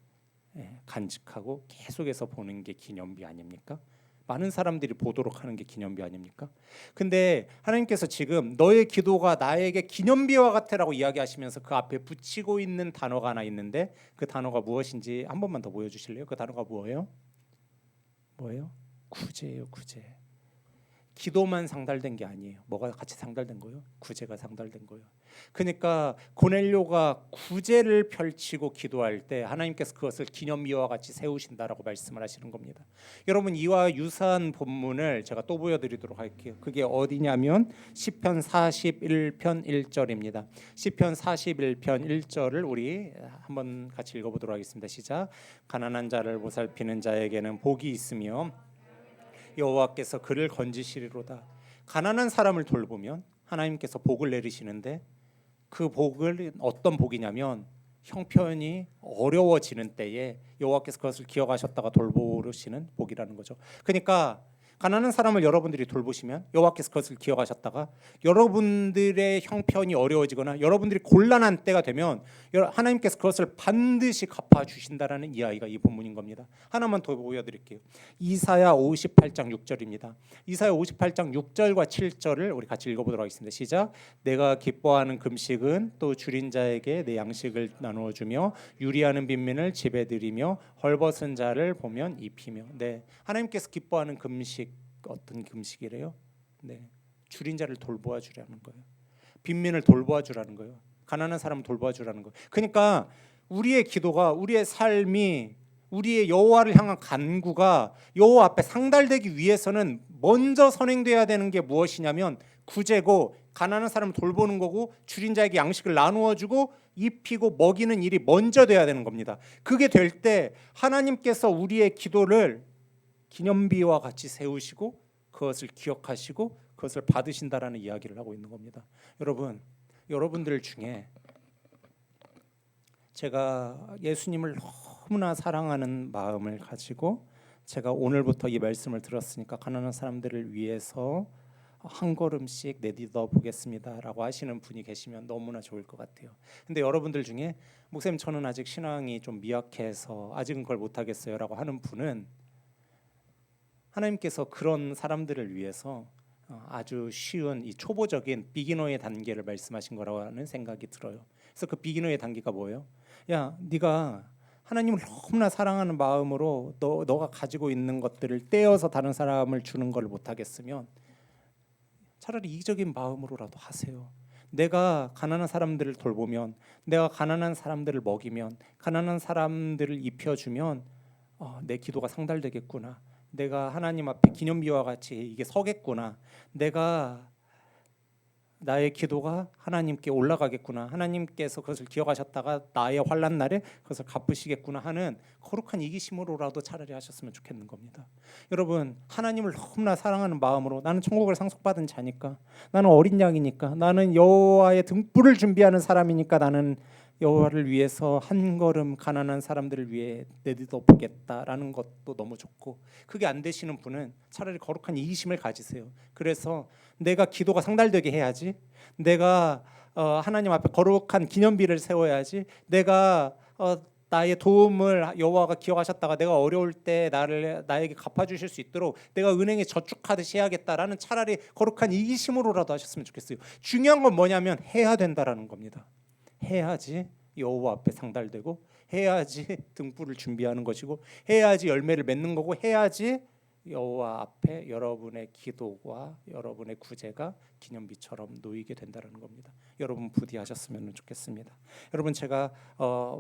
간직하고 계속해서 보는 게 기념비 아닙니까? 많은 사람들이 보도록 하는 게 기념비 아닙니까? 근데 하나님께서 지금 너의 기도가 나에게 기념비와 같아라고 이야기하시면서 그 앞에 붙이고 있는 단어가 하나 있는데 그 단어가 무엇인지 한 번만 더 보여주실래요? 그 단어가 뭐예요? 구제예요. 구제. 기도만 상달된 게 아니에요. 뭐가 같이 상달된 거예요? 구제가 상달된 거예요. 그러니까 고넬료가 구제를 펼치고 기도할 때 하나님께서 그것을 기념비와 같이 세우신다라고 말씀을 하시는 겁니다. 여러분 이와 유사한 본문을 제가 또 보여드리도록 할게요. 그게 어디냐면 시편 41편 1절입니다. 시편 41편 1절을 우리 한번 같이 읽어보도록 하겠습니다. 시작. 가난한 자를 보살피는 자에게는 복이 있으며 여호와께서 그를 건지시리로다. 가난한 사람을 돌보면 하나님께서 복을 내리시는데 그 복을 어떤 복이냐면 형편이 어려워지는 때에 여호와께서 그것을 기억하셨다가 돌보시는 복이라는 거죠. 그러니까 가난한 사람을 여러분들이 돌보시면 여호와께서 그것을 기억하셨다가 여러분들의 형편이 어려워지거나 여러분들이 곤란한 때가 되면 하나님께서 그것을 반드시 갚아주신다라는 이야기가 이 본문인 겁니다. 하나만 더 보여드릴게요. 이사야 58장 6절입니다. 이사야 58장 6절과 7절을 우리 같이 읽어보도록 하겠습니다. 시작. 내가 기뻐하는 금식은 또 줄인 자에게 내 양식을 나누어 주며 유리하는 빈민을 집에 들이며 헐벗은 자를 보면 입히며. 네, 하나님께서 기뻐하는 금식 어떤 금식이래요? 네, 줄인 자를 돌보아 주라는 거예요. 빈민을 돌보아 주라는 거예요. 가난한 사람을 돌보아 주라는 거예요. 그러니까 우리의 기도가 우리의 삶이 우리의 여호와를 향한 간구가 여호와 앞에 상달되기 위해서는 먼저 선행돼야 되는 게 무엇이냐면 구제고 가난한 사람을 돌보는 거고 줄인 자에게 양식을 나누어 주고 입히고 먹이는 일이 먼저 돼야 되는 겁니다. 그게 될 때 하나님께서 우리의 기도를 기념비와 같이 세우시고 그것을 기억하시고 그것을 받으신다라는 이야기를 하고 있는 겁니다. 여러분들 중에 제가 예수님을 너무나 사랑하는 마음을 가지고 제가 오늘부터 이 말씀을 들었으니까 가난한 사람들을 위해서 한 걸음씩 내딛어 보겠습니다라고 하시는 분이 계시면 너무나 좋을 것 같아요. 근데 여러분들 중에 목사님 저는 아직 신앙이 좀 미약해서 아직은 그걸 못하겠어요라고 하는 분은 하나님께서 그런 사람들을 위해서 아주 쉬운 이 초보적인 비기너의 단계를 말씀하신 거라는 생각이 들어요. 그래서 그 비기너의 단계가 뭐예요? 야, 네가 하나님을 너무나 사랑하는 마음으로 너가 가지고 있는 것들을 떼어서 다른 사람을 주는 걸 못하겠으면 차라리 이기적인 마음으로라도 하세요. 내가 가난한 사람들을 돌보면, 내가 가난한 사람들을 먹이면, 가난한 사람들을 입혀주면 내 기도가 상달되겠구나. 내가 하나님 앞에 기념비와 같이 이게 서겠구나. 나의 기도가 하나님께 올라가겠구나. 하나님께서 그것을 기억하셨다가 나의 환난 날에 그것을 갚으시겠구나 하는 거룩한 이기심으로라도 차라리 하셨으면 좋겠는 겁니다. 여러분, 하나님을 너무나 사랑하는 마음으로 나는 천국을 상속받은 자니까, 나는 어린 양이니까, 나는 여호와의 등불을 준비하는 사람이니까 나는 여호와를 위해서 한 걸음 가난한 사람들을 위해 내딛어 보겠다라는 것도 너무 좋고, 그게 안 되시는 분은 차라리 거룩한 이기심을 가지세요. 그래서 내가 기도가 상달되게 해야지, 내가 하나님 앞에 거룩한 기념비를 세워야지. 내가 나의 도움을 여호와가 기억하셨다가 내가 어려울 때 나에게 갚아주실 수 있도록 내가 은행에 저축하듯이 해야겠다라는 차라리 거룩한 이기심으로라도 하셨으면 좋겠어요. 중요한 건 뭐냐면 해야 된다라는 겁니다. 해야지 여호와 앞에 상달되고, 해야지 등불을 준비하는 것이고, 해야지 열매를 맺는 거고, 해야지 여호와 앞에 여러분의 기도와 여러분의 구제가 기념비처럼 놓이게 된다는 겁니다. 여러분 부디하셨으면 좋겠습니다. 여러분, 제가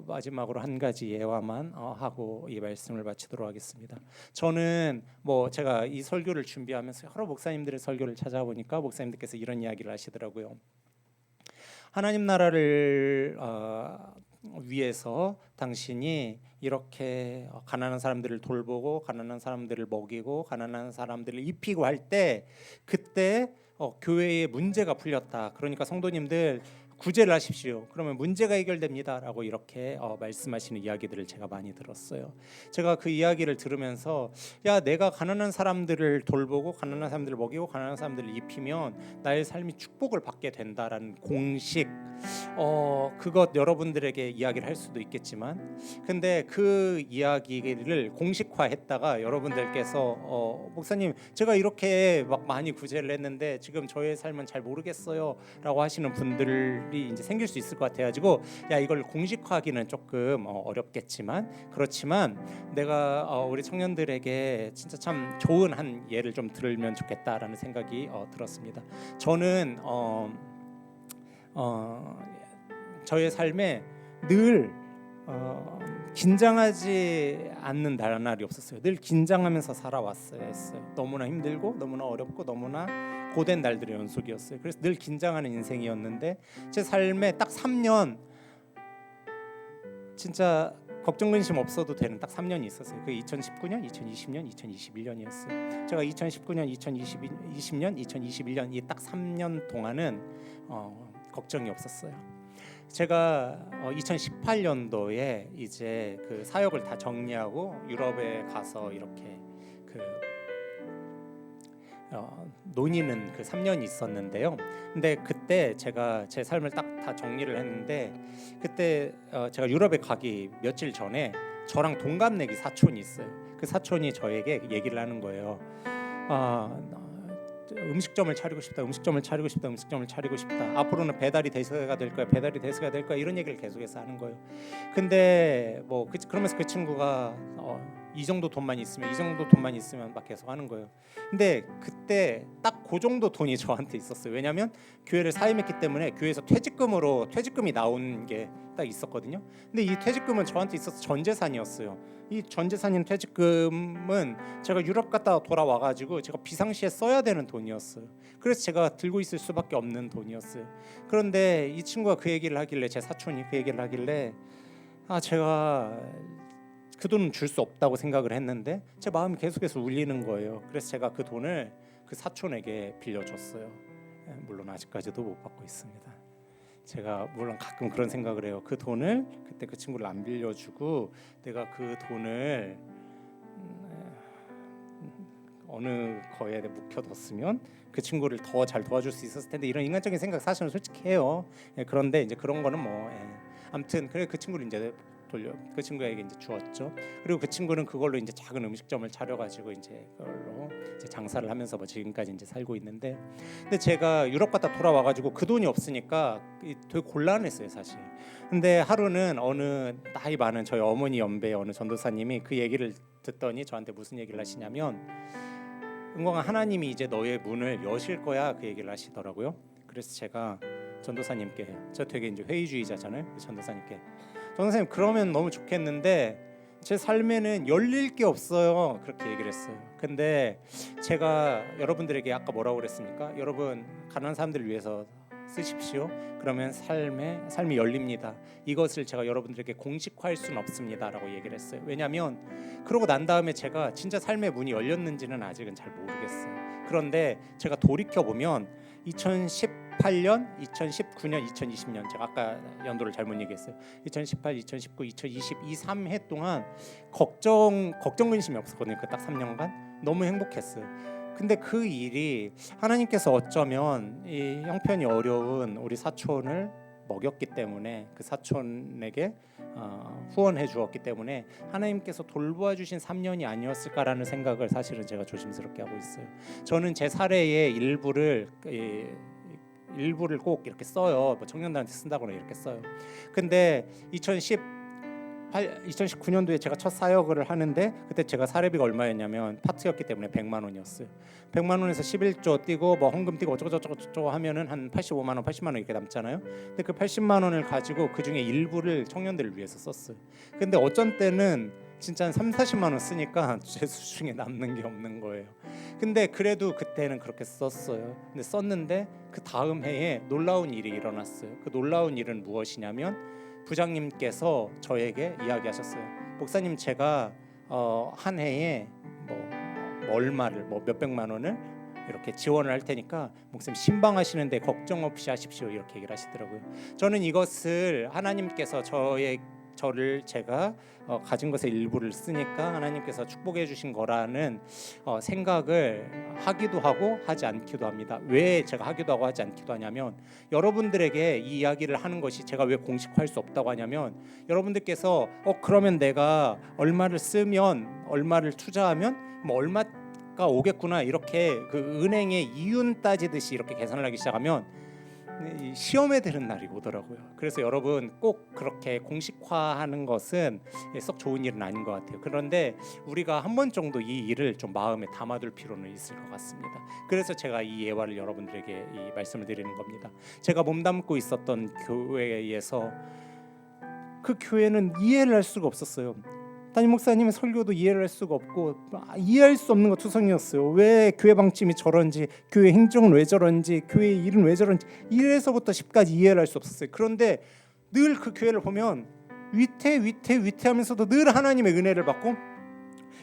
마지막으로 한 가지 예화만 하고 이 말씀을 마치도록 하겠습니다. 저는 제가 이 설교를 준비하면서 여러 목사님들의 설교를 찾아보니까 목사님들께서 이런 이야기를 하시더라고요. 하나님 나라를 위해서 당신이 이렇게 가난한 사람들을 돌보고 가난한 사람들을 먹이고 가난한 사람들을 입히고 할 때, 그때 교회에 문제가 풀렸다. 그러니까 성도님들 구제를 하십시오. 그러면 문제가 해결됩니다라고 이렇게 말씀하시는 이야기들을 제가 많이 들었어요. 제가 그 이야기를 들으면서 내가 가난한 사람들을 돌보고 가난한 사람들을 먹이고 가난한 사람들을 입히면 나의 삶이 축복을 받게 된다라는 공식, 그것 여러분들에게 이야기를 할 수도 있겠지만, 근데 그 이야기를 공식화했다가 여러분들께서 목사님, 제가 이렇게 막 많이 구제를 했는데 지금 저의 삶은 잘 모르겠어요라고 하시는 분들이 이제 생길 수 있을 것 같아가지고, 이걸 공식화하기는 조금 어렵겠지만, 그렇지만 내가 우리 청년들에게 진짜 참 좋은 한 예를 좀 들으면 좋겠다라는 생각이 들었습니다. 저는 저의 삶에 늘 긴장하지 않는 날이 없었어요. 늘 긴장하면서 살아왔어요. 너무나 힘들고 너무나 어렵고 너무나 고된 날들의 연속이었어요. 그래서 늘 긴장하는 인생이었는데, 제 삶에 딱 3년 진짜 걱정 근심 없어도 되는 딱 3년이 있었어요. 그게 2019년, 2020년, 2021년이었어요. 제가 2019년, 2020년, 2021년 이 딱 3년 동안은 걱정이 없었어요. 제가 2018년도에 이제 그 사역을 다 정리하고 유럽에 가서 이렇게 논의는 그 3년이 있었는데요. 근데 그때 제가 제 삶을 딱 다 정리를 했는데, 그때 제가 유럽에 가기 며칠 전에 저랑 동갑내기 사촌이 있어요. 그 사촌이 저에게 얘기를 하는 거예요. 음식점을 차리고 싶다. 음식점을 차리고 싶다. 음식점을 차리고 싶다. 앞으로는 배달이 대세가 될 거야. 배달이 대세가 될 거야. 이런 얘기를 계속해서 하는 거예요. 근데 그러면서 그 친구가 이 정도 돈만 있으면, 이 정도 돈만 있으면 막 계속 하는 거예요. 근데 그때 딱 그 정도 돈이 저한테 있었어요. 왜냐하면 교회를 사임했기 때문에 교회에서 퇴직금이 나온 게 딱 있었거든요. 근데 이 퇴직금은 저한테 있어서 전 재산이었어요. 이 전 재산인 퇴직금은 제가 유럽 갔다 돌아와가지고 제가 비상시에 써야 되는 돈이었어요. 그래서 제가 들고 있을 수밖에 없는 돈이었어요. 그런데 이 친구가 그 얘기를 하길래, 제 사촌이 그 얘기를 하길래, 제가 그 돈은 줄 수 없다고 생각을 했는데 제 마음이 계속해서 울리는 거예요. 그래서 제가 그 돈을 그 사촌에게 빌려줬어요. 물론 아직까지도 못 받고 있습니다. 제가 물론 가끔 그런 생각을 해요. 그 돈을 그때 그 친구를 안 빌려주고 내가 그 돈을 어느 거에 묵혀뒀으면 그 친구를 더 잘 도와줄 수 있었을 텐데, 이런 인간적인 생각 사실은 솔직히 해요. 그런데 이제 그런 거는 아무튼 그래 그 친구를 이제 그 친구에게 이제 주었죠. 그리고 그 친구는 그걸로 이제 작은 음식점을 차려가지고 이제 그걸로 이제 장사를 하면서 지금까지 이제 살고 있는데, 근데 제가 유럽 갔다 돌아와가지고 그 돈이 없으니까 되게 곤란했어요, 사실. 근데 하루는 어느 나이 많은 저희 어머니 연배 어느 전도사님이 그 얘기를 듣더니 저한테 무슨 얘기를 하시냐면, 은광아, 하나님이 이제 너의 문을 여실 거야, 그 얘기를 하시더라고요. 그래서 제가 전도사님께, 저 되게 이제 회의주의자잖아요. 전도사님께, 전도사님, 그러면 너무 좋겠는데 제 삶에는 열릴 게 없어요, 그렇게 얘기를 했어요. 근데 제가 여러분들에게 아까 뭐라고 그랬습니까? 여러분, 가난한 사람들을 위해서 쓰십시오. 그러면 삶이 열립니다. 이것을 제가 여러분들에게 공식화할 수는 없습니다라고 얘기를 했어요. 왜냐하면 그러고 난 다음에 제가 진짜 삶의 문이 열렸는지는 아직은 잘 모르겠어요. 그런데 제가 돌이켜 보면 2018년, 2019년, 2020년, 제가 아까 연도를 잘못 얘기했어요. 2018, 2019, 2020 이 3해 동안 걱정 근심이 없었거든요. 그 딱 3년간 너무 행복했어요. 근데 그 일이 하나님께서 어쩌면 이 형편이 어려운 우리 사촌을 먹였기 때문에, 그 사촌에게 후원해 주었기 때문에 하나님께서 돌보아 주신 3년이 아니었을까라는 생각을 사실은 제가 조심스럽게 하고 있어요. 저는 제 사례의 일부를 꼭 이렇게 써요. 뭐 청년들한테 쓴다거나 이렇게 써요. 근데 2019년도에 제가 첫 사역을 하는데, 그때 제가 사례비가 얼마였냐면 파트였기 때문에 100만 원이었어요. 100만 원에서 11조 띄고 뭐 헌금 띄고 어쩌고저쩌고 하면은 한 85만 원, 80만 원 이렇게 남잖아요. 근데 그 80만 원을 가지고 그 중에 일부를 청년들을 위해서 썼어요. 근데 어쩐 때는 진짜 한 3, 40만 원 쓰니까 제 수중에 남는 게 없는 거예요. 근데 그래도 그때는 그렇게 썼어요. 근데 썼는데 그 다음 해에 놀라운 일이 일어났어요. 그 놀라운 일은 무엇이냐면, 부장님께서 저에게 이야기하셨어요. 목사님, 제가 한 해에 얼마를 몇백만 원을 이렇게 지원을 할 테니까 목사님 신방하시는데 걱정 없이 하십시오, 이렇게 얘기를 하시더라고요. 저는 이것을 하나님께서 저를 제가 가진 것의 일부를 쓰니까 하나님께서 축복해 주신 거라는 생각을 하기도 하고 하지 않기도 합니다. 왜 제가 하기도 하고 하지 않기도 하냐면, 여러분들에게 이 이야기를 하는 것이 제가 왜 공식화할 수 없다고 하냐면, 여러분들께서 그러면 내가 얼마를 쓰면, 얼마를 투자하면 뭐 얼마가 오겠구나, 이렇게 그 은행의 이윤 따지듯이 이렇게 계산을 하기 시작하면 시험에 드는 날이 오더라고요. 그래서 여러분, 꼭 그렇게 공식화하는 것은 썩 좋은 일은 아닌 것 같아요. 그런데 우리가 한 번 정도 이 일을 좀 마음에 담아둘 필요는 있을 것 같습니다. 그래서 제가 이 예화를 여러분들에게 이 말씀을 드리는 겁니다. 제가 몸담고 있었던 교회에서 그 교회는 이해를 할 수가 없었어요. 담임 목사님의 설교도 이해를 할 수가 없고 이해할 수 없는 거 투성이었어요. 왜 교회 방침이 저런지, 교회 행정은 왜 저런지, 교회 일은 왜 저런지 1에서부터 10까지 이해를 할 수 없었어요. 그런데 늘 그 교회를 보면 위태하면서도 늘 하나님의 은혜를 받고,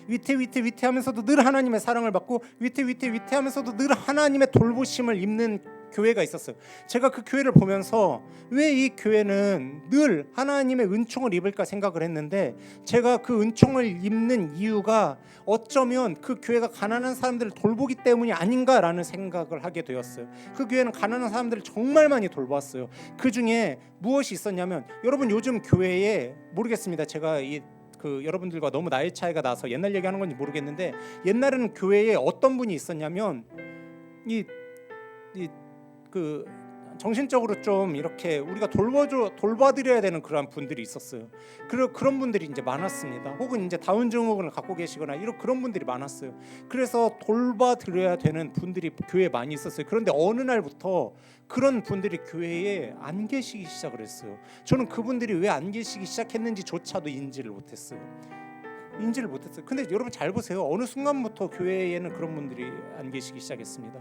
위태하면서도 늘 하나님의 사랑을 받고, 위태하면서도 늘 하나님의 돌보심을 입는 교회가 있었어요. 제가 그 교회를 보면서 왜 이 교회는 늘 하나님의 은총을 입을까 생각을 했는데, 제가 그 은총을 입는 이유가 어쩌면 그 교회가 가난한 사람들을 돌보기 때문이 아닌가라는 생각을 하게 되었어요. 그 교회는 가난한 사람들을 정말 많이 돌보았어요. 그 중에 무엇이 있었냐면, 여러분 요즘 교회에, 모르겠습니다. 제가 여러분들과 너무 나이 차이가 나서 옛날 얘기하는 건지 모르겠는데, 옛날에는 교회에 어떤 분이 있었냐면 정신적으로 좀 이렇게 우리가 돌봐드려야 되는 그런 분들이 있었어요. 그런 분들이 이제 많았습니다. 혹은 이제 다운 증후군을 갖고 계시거나 그런 분들이 많았어요. 그래서 돌봐드려야 되는 분들이 교회에 많이 있었어요. 그런데 어느 날부터 그런 분들이 교회에 안 계시기 시작을 했어요. 저는 그분들이 왜 안 계시기 시작했는지조차도 인지를 못했어요. 근데 여러분 잘 보세요. 어느 순간부터 교회에는 그런 분들이 안 계시기 시작했습니다.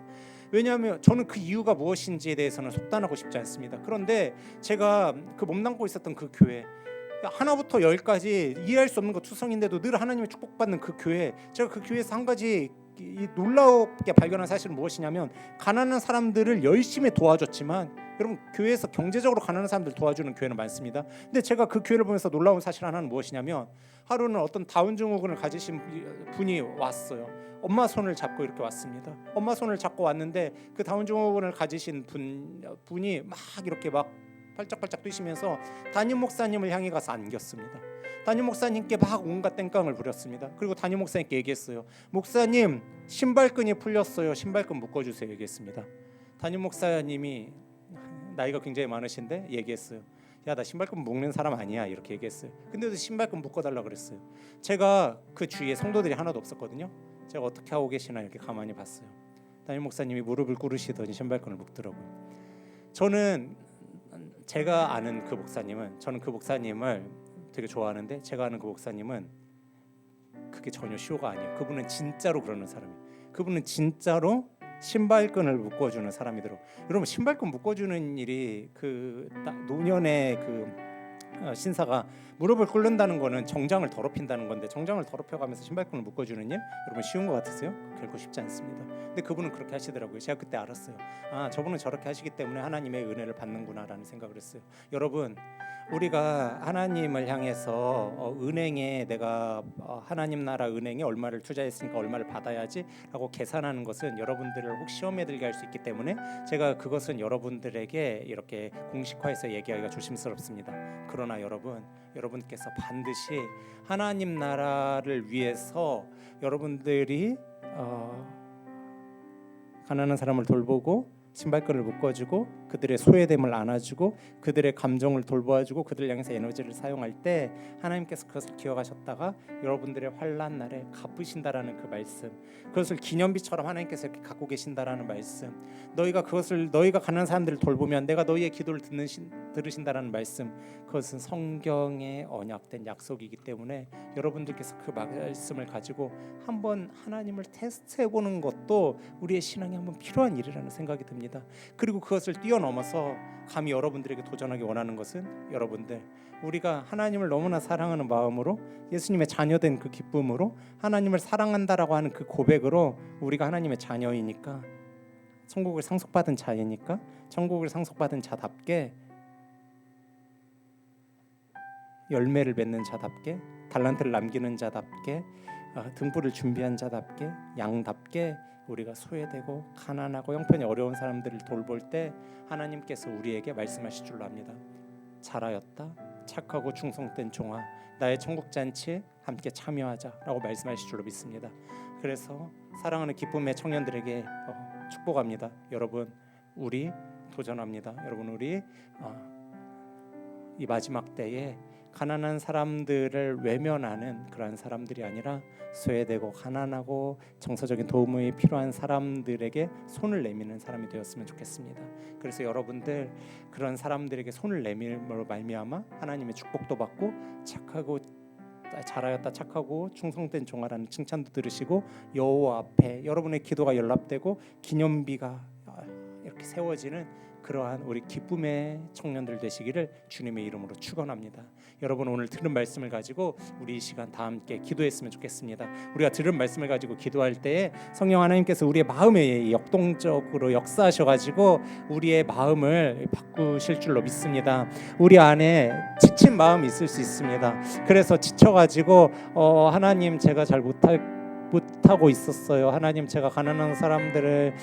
왜냐하면 저는 그 이유가 무엇인지에 대해서는 속단하고 싶지 않습니다. 그런데 제가 그 몸담고 있었던 그 교회, 하나부터 10까지 이해할 수 없는 것 투성인데도 늘 하나님의 축복받는 그 교회, 제가 그 교회에서 한 가지 놀랍게 발견한 사실은 무엇이냐면, 가난한 사람들을 열심히 도와줬지만, 여러분 교회에서 경제적으로 가난한 사람들 도와주는 교회는 많습니다. 근데 제가 그 교회를 보면서 놀라운 사실 하나는 무엇이냐면, 하루는 어떤 다운 증후군을 가지신 분이 왔어요. 엄마 손을 잡고 이렇게 왔습니다. 엄마 손을 잡고 왔는데 그 다운 증후군을 가지신 분이 막 이렇게 막 팔짝팔짝 뛰시면서 담임 목사님을 향해 가서 안겼습니다. 담임 목사님께 막 온갖 땡깡을 부렸습니다. 그리고 담임 목사님께 얘기했어요. 목사님, 신발끈이 풀렸어요. 신발끈 묶어주세요, 얘기했습니다. 담임 목사님이 나이가 굉장히 많으신데 얘기했어요. 야, 나 신발끈 묶는 사람 아니야, 이렇게 얘기했어요. 근데도 신발끈 묶어달라 그랬어요. 제가 그 주위에 성도들이 하나도 없었거든요. 제가 어떻게 하고 계시나 이렇게 가만히 봤어요. 담임 목사님이 무릎을 꿇으시더니 신발끈을 묶더라고요. 제가 아는 그 목사님은, 저는 그 목사님을 되게 좋아하는데, 제가 아는 그 목사님은 그게 전혀 쇼가 아니에요. 그분은 진짜로 그러는 사람이에요. 그분은 진짜로 신발끈을 묶어주는 사람이더라고요. 여러분, 신발끈 묶어주는 일이 그 노년의 그 신사가 무릎을 꿇는다는 거는 정장을 더럽힌다는 건데, 정장을 더럽혀가면서 신발끈을 묶어주는 일, 여러분 쉬운 것 같으세요? 결코 쉽지 않습니다. 근데 그분은 그렇게 하시더라고요. 제가 그때 알았어요. 아, 저분은 저렇게 하시기 때문에 하나님의 은혜를 받는구나라는 생각을 했어요. 여러분, 우리가 하나님을 향해서 은행에 내가 하나님 나라 은행에 얼마를 투자했으니까 얼마를 받아야지 라고 계산하는 것은 여러분들을 혹 시험에 들게 할 수 있기 때문에 제가 그것은 여러분들에게 이렇게 공식화해서 얘기하기가 조심스럽습니다. 그러나 여러분께서 반드시 하나님 나라를 위해서 여러분들이 가난한 사람을 돌보고 신발끈을 묶어주고 그들의 소외됨을 안아주고 그들의 감정을 돌보아주고 그들을 향해서 에너지를 사용할 때 하나님께서 그것을 기억하셨다가 여러분들의 환난 날에 갚으신다라는 그 말씀, 그것을 기념비처럼 하나님께서 이렇게 갖고 계신다라는 말씀, 너희가 가난한 사람들을 돌보면 내가 너희의 기도를 들으신다라는 말씀, 그것은 성경에 언약된 약속이기 때문에 여러분들께서 그 말씀을 가지고 한번 하나님을 테스트해보는 것도 우리의 신앙에 한번 필요한 일이라는 생각이 듭니다. 그리고 그것을 뛰어넘어서 감히 여러분들에게 도전하기 원하는 것은 여러분들, 우리가 하나님을 너무나 사랑하는 마음으로 예수님의 자녀된 그 기쁨으로 하나님을 사랑한다라고 하는 그 고백으로 우리가 하나님의 자녀이니까, 천국을 상속받은 자이니까 천국을 상속받은 자답게 열매를 맺는 자답게 달란트를 남기는 자답게 등불을 준비한 자답게 양답게 우리가 소외되고 가난하고 형편이 어려운 사람들을 돌볼 때 하나님께서 우리에게 말씀하실 줄로 압니다. 잘하였다 착하고 충성된 종아, 나의 천국잔치에 함께 참여하자라고 말씀하실 줄로 믿습니다. 그래서 사랑하는 기쁨의 청년들에게 축복합니다. 여러분, 우리 도전합니다. 여러분, 우리 이 마지막 때에 가난한 사람들을 외면하는 그러한 사람들이 아니라 소외되고 가난하고 정서적인 도움이 필요한 사람들에게 손을 내미는 사람이 되었으면 좋겠습니다. 그래서 여러분들 그런 사람들에게 손을 내밀므로 말미암아 하나님의 축복도 받고 잘하였다 착하고 충성된 종아라는 칭찬도 들으시고 여호와 앞에 여러분의 기도가 연락되고 기념비가 이렇게 세워지는 그러한 우리 기쁨의 청년들 되시기를 주님의 이름으로 축원합니다. 여러분, 오늘 들은 말씀을 가지고 우리 이 시간 다 함께 기도했으면 좋겠습니다. 우리가 들은 말씀을 가지고 기도할 때에 성령 하나님께서 우리의 마음에 역동적으로 역사하셔가지고 우리의 마음을 바꾸실 줄로 믿습니다. 우리 안에 지친 마음이 있을 수 있습니다. 그래서 지쳐가지고 하나님 제가 잘 못하고 있었어요. 하나님, 제가 가난한 사람들을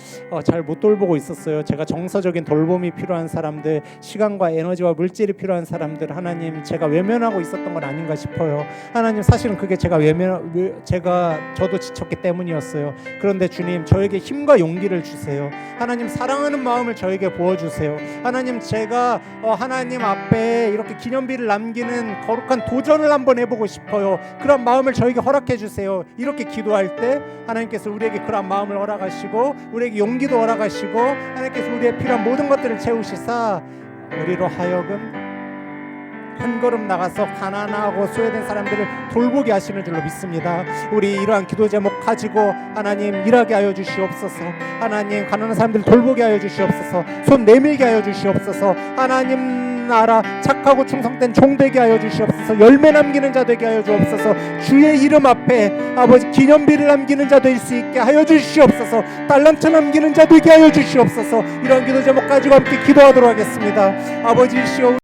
잘 못 돌보고 있었어요. 제가 정서적인 돌봄이 필요한 사람들, 시간과 에너지와 물질이 필요한 사람들, 하나님 제가 외면하고 있었던 건 아닌가 싶어요. 하나님, 사실은 그게 저도 지쳤기 때문이었어요. 그런데 주님, 저에게 힘과 용기를 주세요. 하나님, 사랑하는 마음을 저에게 부어주세요. 하나님, 제가 하나님 앞에 이렇게 기념비를 남기는 거룩한 도전을 한번 해보고 싶어요. 그런 마음을 저에게 허락해 주세요. 이렇게 기도할 때 하나님께서 우리에게 그런 마음을 허락하시고 우리에게 용기도 허락하시고 하나님께서 우리의 필요한 모든 것들을 채우시사 우리로 하여금 한 걸음 나가서 가난하고 소외된 사람들을 돌보게 하시는 줄로 믿습니다. 우리 이러한 기도 제목 가지고 하나님 일하게 하여 주시옵소서. 하나님, 가난한 사람들을 돌보게 하여 주시옵소서. 손 내밀게 하여 주시옵소서. 하나님 나라 착하고 충성된 종 되게 하여 주시옵소서. 열매 남기는 자 되게 하여 주옵소서. 주의 이름 앞에 아버지 기념비를 남기는 자 될 수 있게 하여 주시옵소서. 달란트 남기는 자 되게 하여 주시옵소서. 이런 기도 제목 가지고 함께 기도하도록 하겠습니다. 아버지시여,